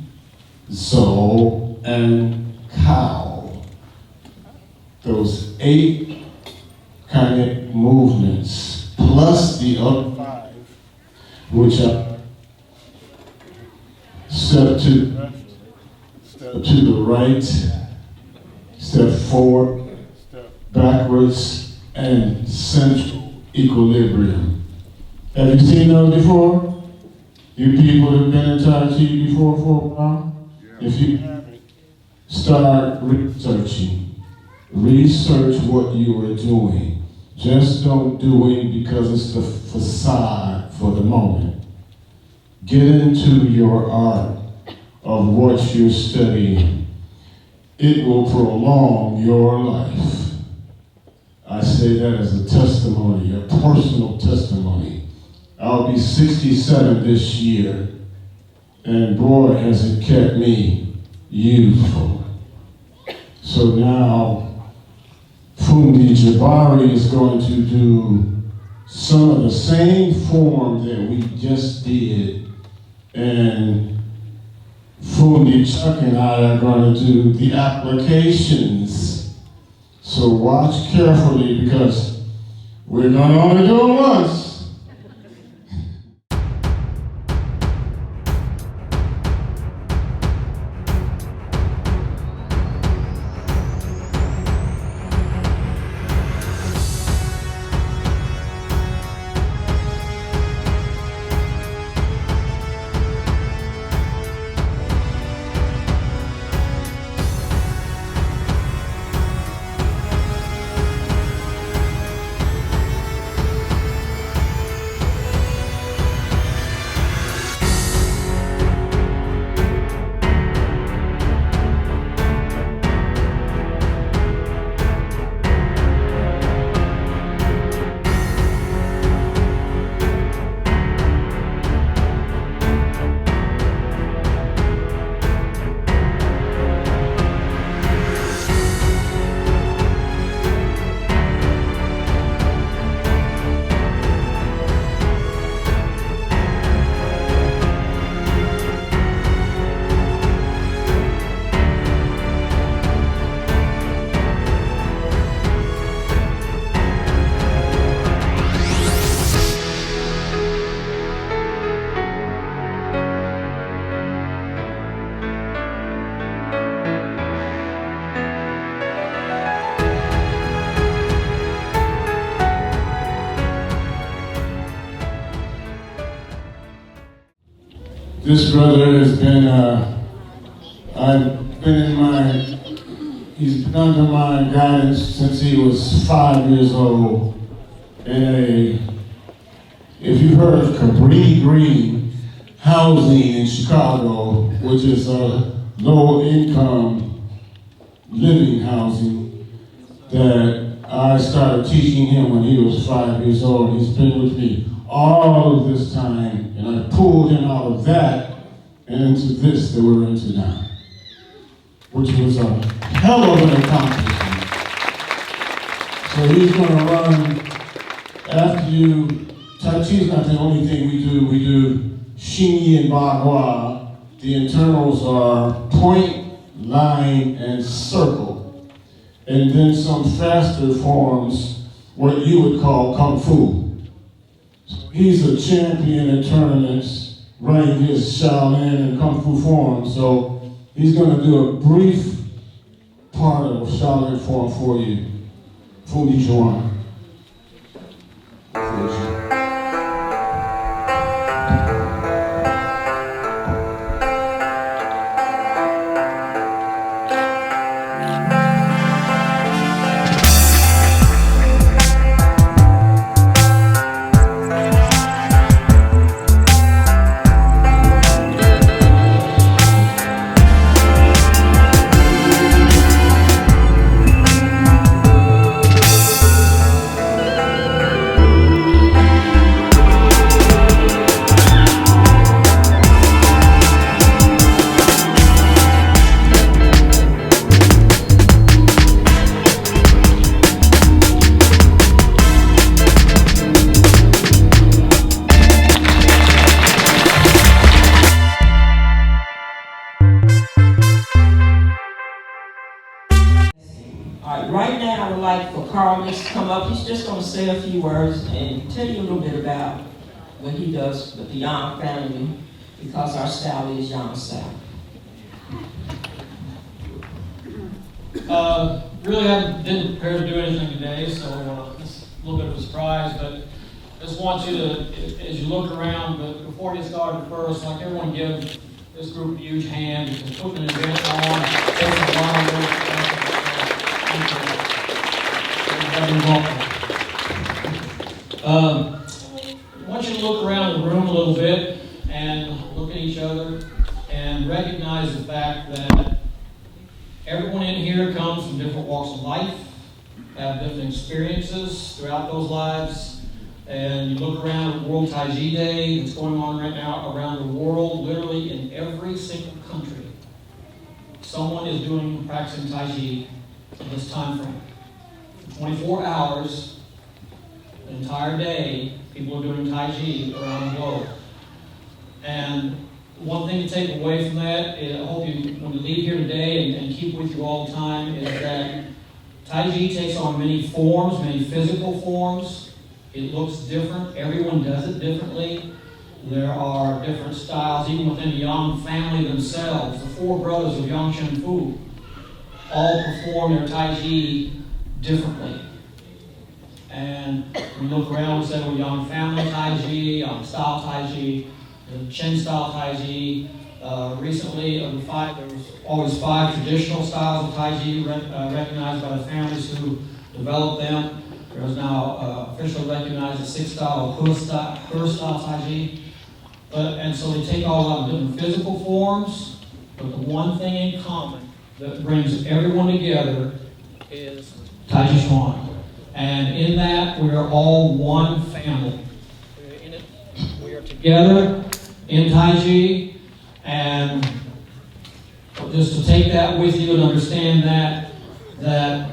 Zo, and Kao. Those 8 kinetic movements, plus the other 5, which are step to the left, step to the right, step forward, step backwards, and central equilibrium. Have you seen those before? You people have been in Tai Chi before for a while? If you haven't, start researching. Research what you are doing. Just don't do it because it's the facade for the moment. Get into your art of what you're studying. It will prolong your life. I say that as a testimony, a personal testimony. I'll be 67 this year, and boy, has it kept me youthful. So now, Fundi Jabari is going to do some of the same form that we just did, and Fundi Chuck and I are going to do the applications. So watch carefully because we're going to only do it once. This brother has been, he's been under my guidance since he was 5 years old. If you've heard of Cabrini Green housing in Chicago, which is a low-income living housing, that I started teaching him when he was 5 years old. He's been with me all of this time, and I pulled him out of that and into this that we're into now, which was a hell of an accomplishment. So he's going to run after you. Tai Chi is not the only thing we do. We do Xingyi and Bagua. The internals are point, line, and circle. And then some faster forms, what you would call Kung Fu. He's a champion at tournaments, running his Shaolin and Kung Fu form, so he's going to do a brief part of Shaolin form for you. Fundi Juan. Right now, I would like for Carlos to come up. He's just going to say a few words and tell you a little bit about what he does with the Young family, because our style is Young style. Really, I didn't prepare to do anything today, so it's a little bit of a surprise, but I just want you to, as you look around, but before you get started first, like everyone give this group a huge hand. You can put an event on. There's a lot of I want you to look around the room a little bit and look at each other and recognize the fact that everyone in here comes from different walks of life, have different experiences throughout those lives. And you look around at World Tai Chi Day that's going on right now around the world, literally in every single country. Someone is practicing Tai Chi in this time frame. For 24 hours, an entire day, people are doing Tai Chi around the globe. And one thing to take away from that, I hope you, when you leave here today and keep with you all the time, is that Tai Chi takes on many forms, many physical forms. It looks different. Everyone does it differently. There are different styles, even within the Yang family themselves. The four brothers of Yang Shen Fu all perform their Tai Chi differently. And when you look around, we say, well, Yang family Tai Chi, Yang style Tai Chi, the Chen style Tai Chi. Recently, there was always 5 traditional styles of Tai Chi recognized by the families who developed them. There is now officially recognized the 6th style of Her style Tai Chi. And so they take all a lot of different physical forms, but the one thing in common that brings everyone together is Tai Chi Chuan. And in that, we are all one family. We are together in Tai Chi, and just to take that with you and understand that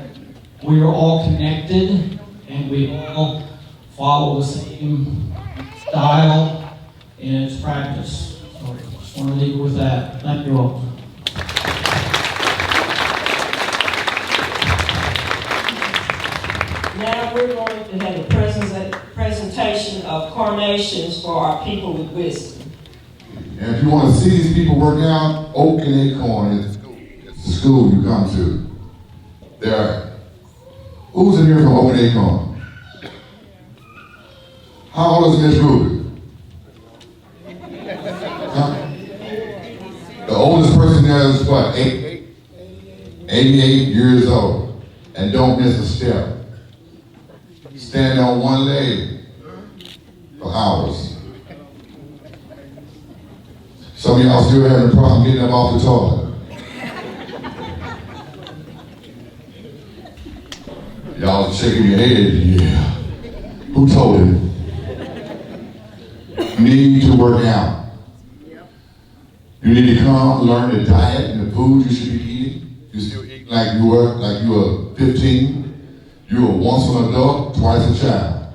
we are all connected and we all follow the same style in its practice. So I just want to leave you with that. Thank you all. Now we're going to have a presentation of coronations for our people with wisdom. And if you want to see these people work out, Oak and Acorn is the school you come to. Who's in here from Oak and Acorn? How old is Miss Ruby? Huh? The oldest person there is what, 88 years old. And don't miss a step. Stand on one leg for hours. Some of y'all still having a problem getting up off the toilet. Y'all shaking your head, yeah. Who told you? You need to work out. You need to come learn the diet and the food you should be eating. You still eat like you were 15. You were once an adult, twice a child.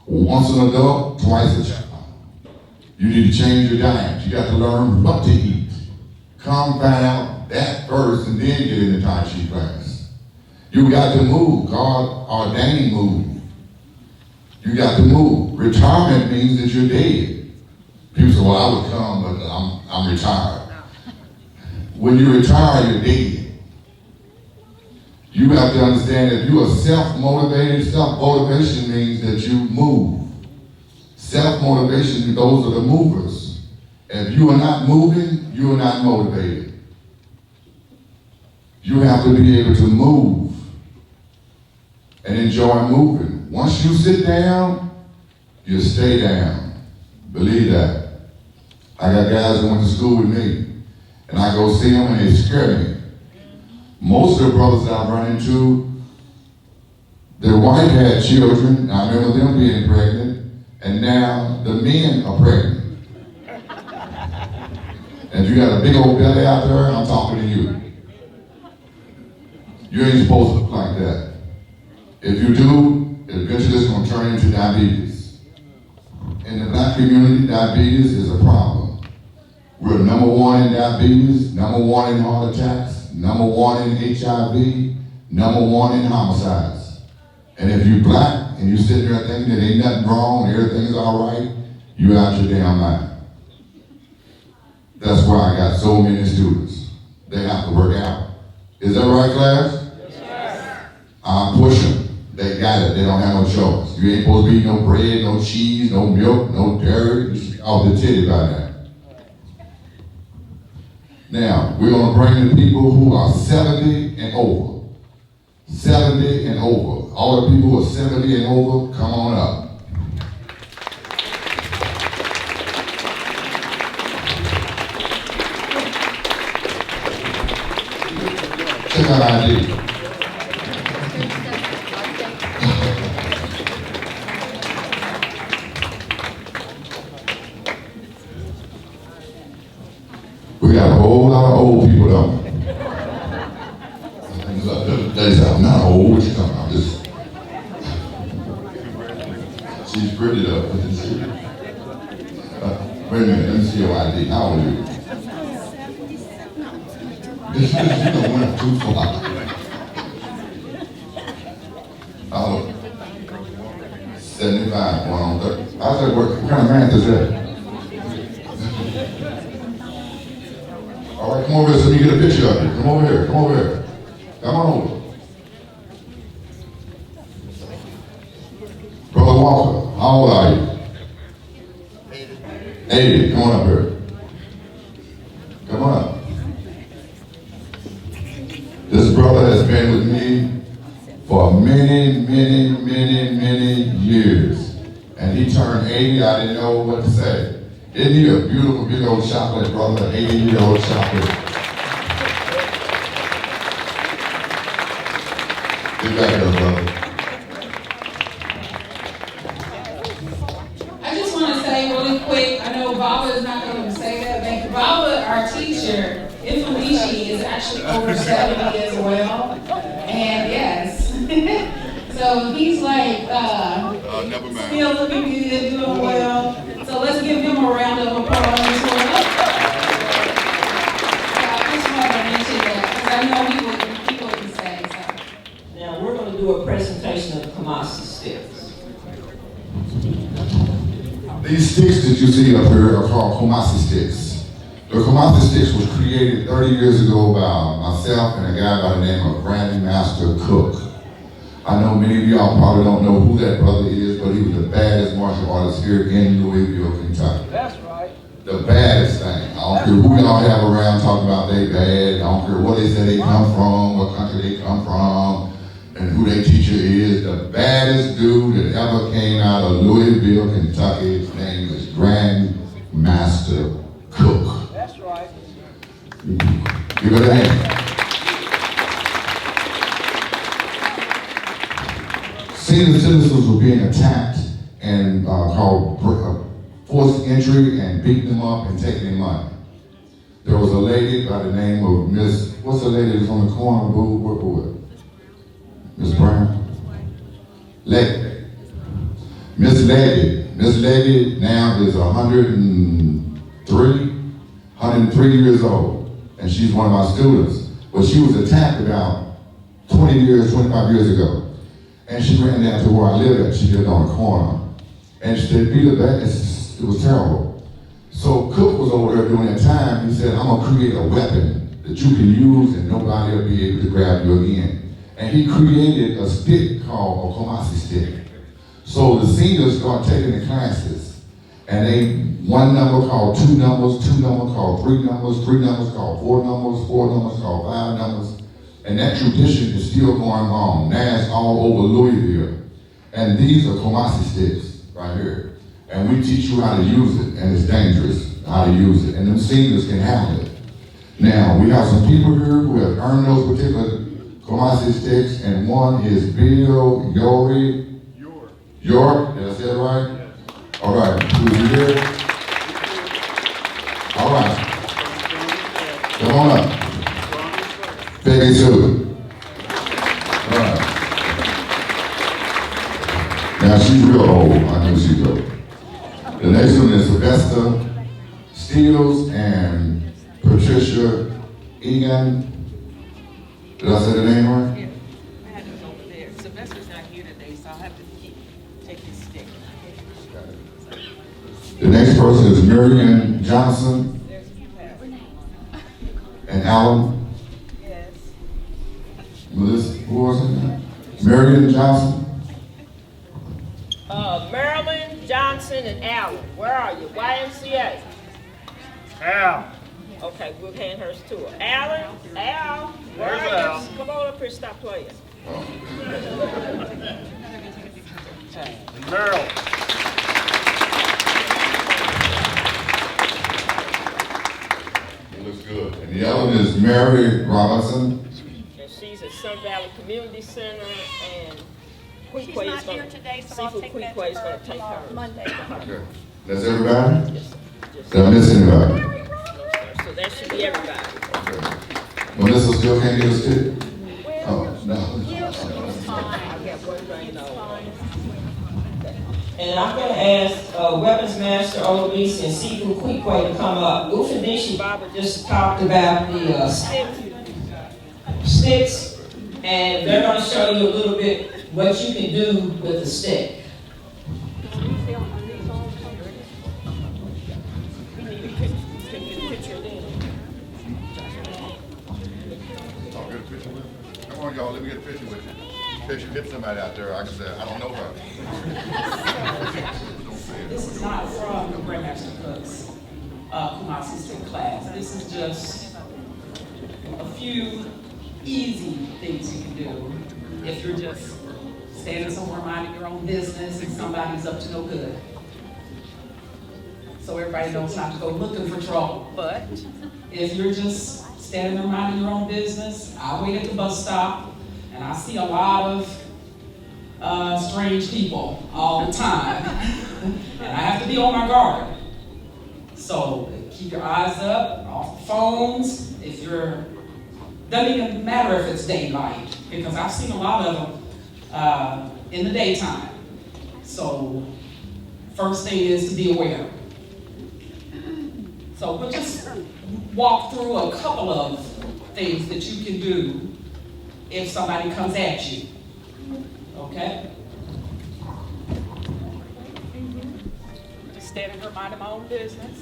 Once an adult, twice a child. You need to change your diet. You got to learn what to eat. Come find out that first and then get into Tai Chi class. You got to move. God ordained move. You got to move. Retirement means that you're dead. People say, well, I would come, but I'm retired. When you retire, you're dead. You have to understand that you are self-motivated. Self-motivation means that you move. Self-motivation, those are the movers. If you are not moving, you are not motivated. You have to be able to move and enjoy moving. Once you sit down, you stay down. Believe that. I got guys who went to school with me, and I go see them and they scare me. Most of the brothers that I've run into, their wife had children, I remember them being pregnant, and now the men are pregnant. And if you got a big old belly out there, I'm talking to you. You ain't supposed to look like that. If you do, eventually it's going to turn into diabetes. In the black community, diabetes is a problem. We're number 1 in diabetes, number 1 in heart attacks, #1 in HIV, #1 in homicides. And if you black and you sit there thinking that ain't nothing wrong, everything's all right, you out your damn mind. That's why I got so many students. They have to work out. Is that right, class? Yes. I'm pushing. They got it. They don't have no choice. You ain't supposed to be no bread, no cheese, no milk, no dairy. You should be off the titty by now. Now, we're going to bring the people who are 70 and over. 70 and over. All the people who are 70 and over, come on up. Check out ID. We got a whole lot of old people though. They say, I'm not old, what you talking about? She's pretty though. Wait a minute, let me see your ID. How old are you? You don't went too far. How old? 75, going on 30. How's that work? What kind of math is that? All right, come over here so we can get a picture of you. Come over here, come over here. Come on over. Brother Walker, how old are you? 80. Come on up here. Come on up. This brother has been with me for many, many, many, many years. And he turned 80, I didn't know what to say. Isn't he a beautiful, big old chocolate brother, 80-year-old chocolate? Get back here, brother. I just want to say really quick, I know Baba is not going to say that, but Baba, our teacher, Ifamishi, is actually over 70 as well. And yes. So he's like, still looking good, doing well. So let's give him a round of applause as well. I just wanted to mention that, because I know people can say so. Now, we're going to do a presentation of Kamasi sticks. These sticks that you see up here are called Kamasi sticks. The Kamasi sticks was created 30 years ago by myself and a guy by the name of Grandmaster Cook. I know many of y'all probably don't know who that brother is, but he was the baddest martial artist here in Louisville, Kentucky. That's right. The baddest thing. I don't care who y'all have around talking about they bad. I don't care what they say they come from, what country they come from, and who their teacher is. The baddest dude that ever came out of Louisville, Kentucky, his name is Grandmaster Cook. That's right. Give it a hand. Senior citizens were being attacked and called forced entry and beating them up and taking their money. There was a lady by the name of Miss, what's the lady that's on the corner, boo? What? Miss Brown? Leggett. Miss Leggett. Miss Leggett now is 103 years old, and she's one of my students. But she was attacked about 25 years ago. And she ran down to where I live at. She lived on a corner. And she said, it was terrible. So Cook was over there during that time. He said, I'm going to create a weapon that you can use and nobody will be able to grab you again. And he created a stick called a Kamasi stick. So the seniors started taking the classes. And they, one number called two numbers called three numbers called four numbers called five numbers. And that tradition is still going on. Now it's all over Louisville. And these are Kamasi sticks right here. And we teach you how to use it, and it's dangerous how to use it. And them seniors can handle it. Now, we have some people here who have earned those particular Kamasi sticks, and one is Bill York. Did I say it right? All right, who's here? All right. Come on up. Peggy Sue. All right. Now she's real old. I know she's old. The next one is Sylvester Steels and Patricia Egan. Did I say the name right? Yeah, I had it over there. Sylvester's not here today, so I'll have to take his stick. The next person is Marion Johnson and Alan. Yes. Melissa, who was it? Marion Johnson. Marilyn, Johnson, and Allen. Where are you? YMCA. Al. Okay, we'll hand hers to her. Al, where Where's are Al? you? Come on up here, stop playing. Merrill. It looks good. And the other one is Mary Robinson. And she's at Sun Valley Community Center, and She's Queequeg not is going here today, so I'll take that Queequeg is to going her to take tomorrow, hers. Monday. Okay. That's everybody? Yes, sir. Did I miss anybody? So that should be everybody. Melissa still can't get a stick? Oh, no. And I'm going to ask Weapons Master LoveLace and Seafood Queequeg to come up. Goof and Dishi Baba just talked about the sticks, and they're going to show you a little bit what you can do with the stick. I'll get a picture with you. Come on, y'all, let me get a picture with you. In case you hit somebody out there, I can say, I don't know her. Don't say it. This is not from the Grandmaster Cook's Kumasi Street class. This is just a few easy things you can do if you're just standing somewhere minding your own business and somebody's up to no good. So everybody knows not to go looking for trouble. But if you're just standing there minding your own business, I wait at the bus stop and I see a lot of strange people all the time. And I have to be on my guard. So keep your eyes up, off the phones. If you're, doesn't even matter if it's daylight, because I've seen a lot of them in the daytime. So first thing is to be aware. So we'll just walk through a couple of things that you can do if somebody comes at you. Okay? Just standing here minding my own business.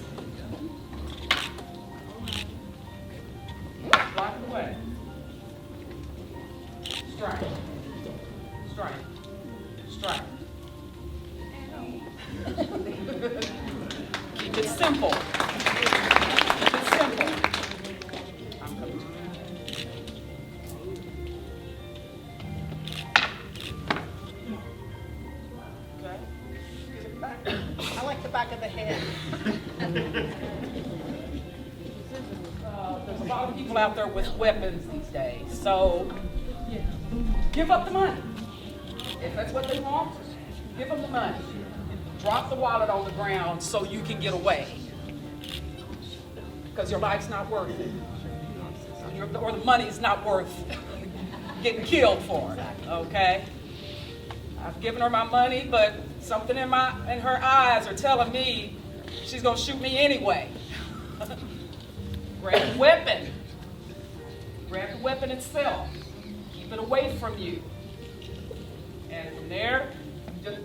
Block it away. Strike. Strike. Strike. Keep it simple. Keep it simple. I'm coming. Okay. I like the back of the head. There's a lot of people out there with weapons these days, so give up the money. If that's what they want, give them the money. Drop the wallet on the ground so you can get away. Because your life's not worth it. Or the money's not worth getting killed for, okay? I've given her my money, but something in her eyes are telling me she's gonna shoot me anyway. Grab the weapon. Grab the weapon itself. Keep it away from you. And from there,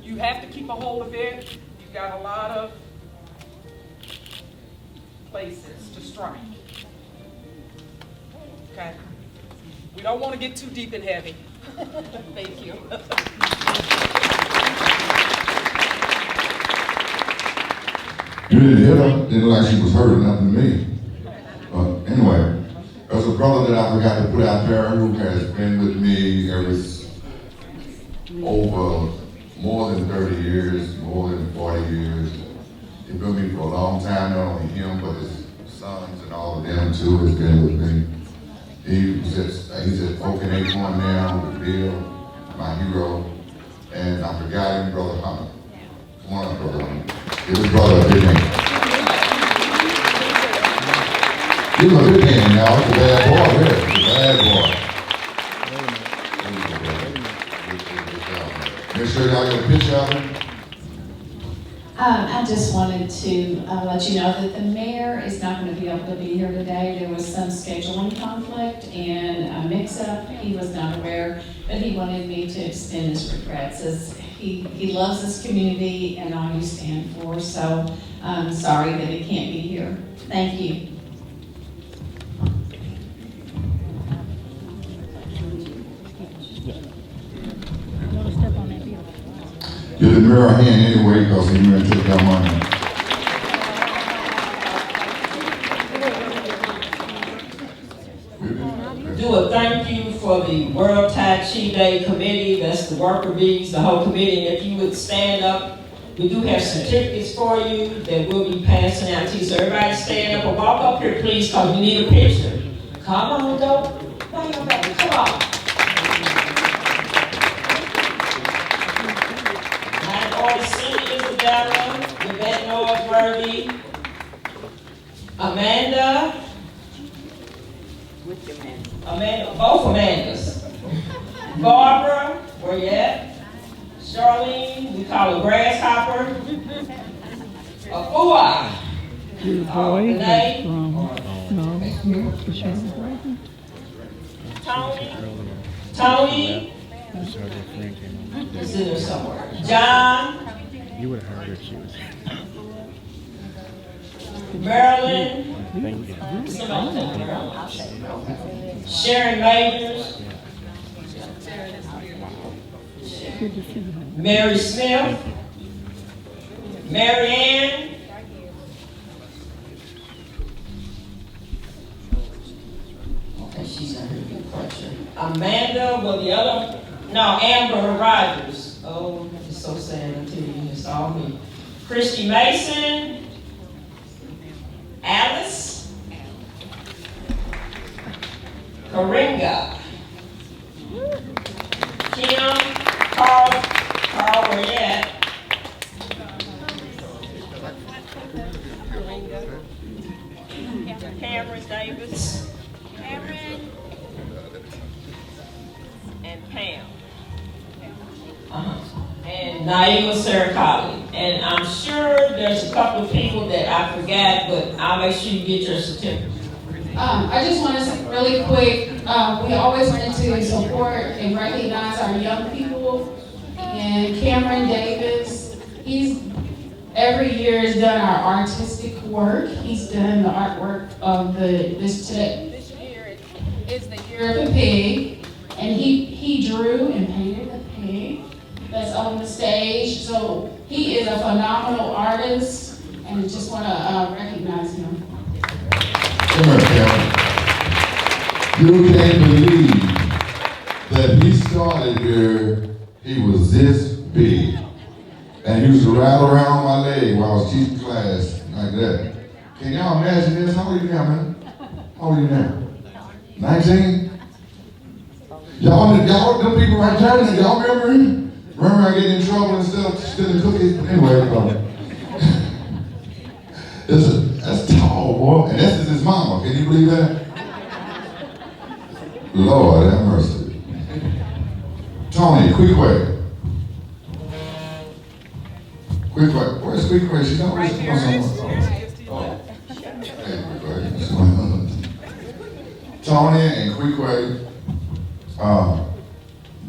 you have to keep a hold of it. You've got a lot of places to strike. Okay? We don't want to get too deep and heavy. Thank you. You didn't hit her, didn't look like she was hurt or nothing to me. Anyway, there's a brother that I forgot to put out there who has been with me over more than 30 years, more than 40 years. He's been with me for a long time, not only him, but his sons and all of them too has been with me. He's at Oak and Acorn now with Bill, my hero, and I forgot him, Brother Hunter. Come on up, Brother Hunter. Give his brother a big hand. Give him a big hand now. It's a bad boy, really. It's a bad boy. Make sure y'all get a picture of him. I just wanted wanted to let you know that the mayor is not going to be able to be here today. There was some scheduling conflict and a mix-up. He was not aware, but he wanted me to extend his regrets as he loves this community and all you stand for. So I'm sorry that he can't be here. Thank you. Give the mayor a hand anyway, because he's going to take our money. Do a thank you for the World Tai Chi Day committee. That's the worker bees, the whole committee. And if you would stand up, we do have certificates for you that we'll be passing out to you. So everybody stand up and walk up here, please, because we need a picture. Come on, go. Come on. Isabella, Yvette Norsworthy, Amanda, both Amandas. Barbara, where you at? Charlene, we call her Grasshopper. Afua. Renee. Tony. It's in there somewhere. John. You would have heard if she was Marilyn. Thank you. Sharon Majors. Mary Smith. Mary Ann. Okay, she's under the pressure. Amanda, well, the other, no, Amber Rogers. Oh, it's so sad until you it's all me. Christy Mason. Alice. Coringa. Kim. Carl, where you at? Cameron Davis. Cameron. And Pam. And Naima Saracali. And I'm sure there's a couple of people that I forgot, but I'll make sure you get your certificate. I just want to say really quick, we always wanted to support and recognize our young people. And Cameron Davis, he's every year has done our artistic work. He's done the artwork of this year is the year of the pig, and he drew and painted the pig that's on the stage. So he is a phenomenal artist, and I just want to recognize him. Come here, Cameron. You can't believe that he started here, he was this big. And he used to rattle around my leg while I was teaching class like that. Can y'all imagine this? How old are you now, man? How old are you now? 19? Y'all, them people right there, y'all remember him? Remember I get in trouble instead of stealing cookies? Anyway, that's tall, boy. And that's his mama. Can you believe that? Lord have mercy. Tony, quick way. Quick way. Where's quick way? She's not right here. Tony and quick way.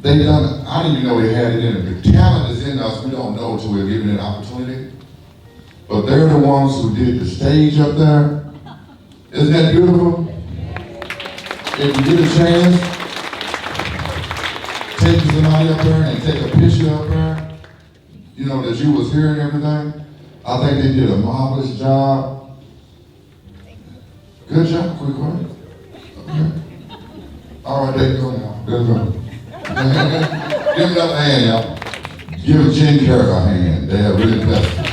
They done. I didn't even know they had it in them. The talent is in us. We don't know until we're given an opportunity. But they're the ones who did the stage up there. Isn't that beautiful? If you get a chance, take somebody up there and take a picture up there, you know, that you was here and everything. I think they did a marvelous job. Good job, quick one. Okay. All right, there you go now. There you go. Give them a hand, y'all. Give Jen Carrick a hand. They have really blessed.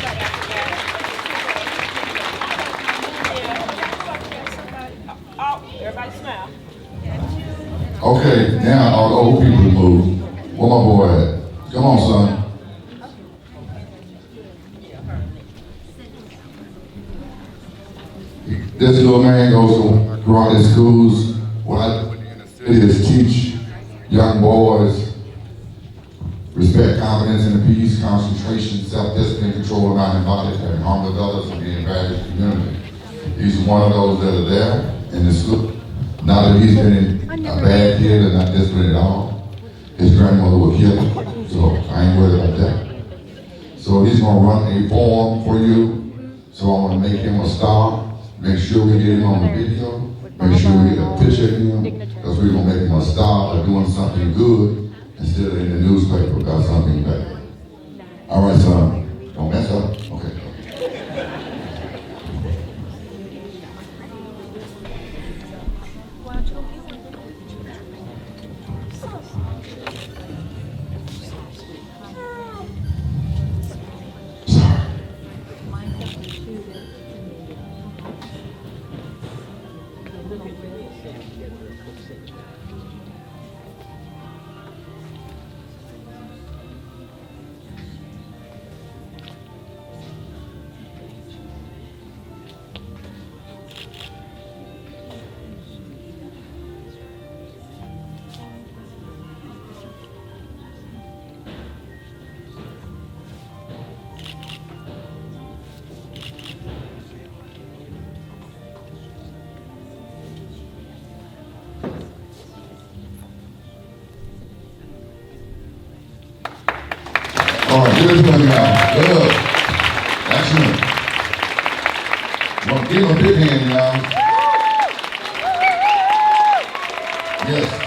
Okay, now all the old people move. Where my boy at? Come on, son. This little man goes to karate schools. What I do in the city is teach young boys Respect, confidence, and peace, concentration, self-discipline, control of mind and body, and harm with others, and being valued in the community. He's one of those that are there in the school. Not that he's been a bad kid or not disciplined at all. His grandmother would kill him, so I ain't worried about that. So he's gonna run a form for you. So I'm gonna make him a star. Make sure we get him on the video. Make sure we get a picture of him, because we're gonna make him a star of doing something good instead of in the newspaper about something bad. All right, son. Don't mess up. Okay. All right, give this one y'all. Good. Excellent. Well, give him a big hand, y'all. Yes.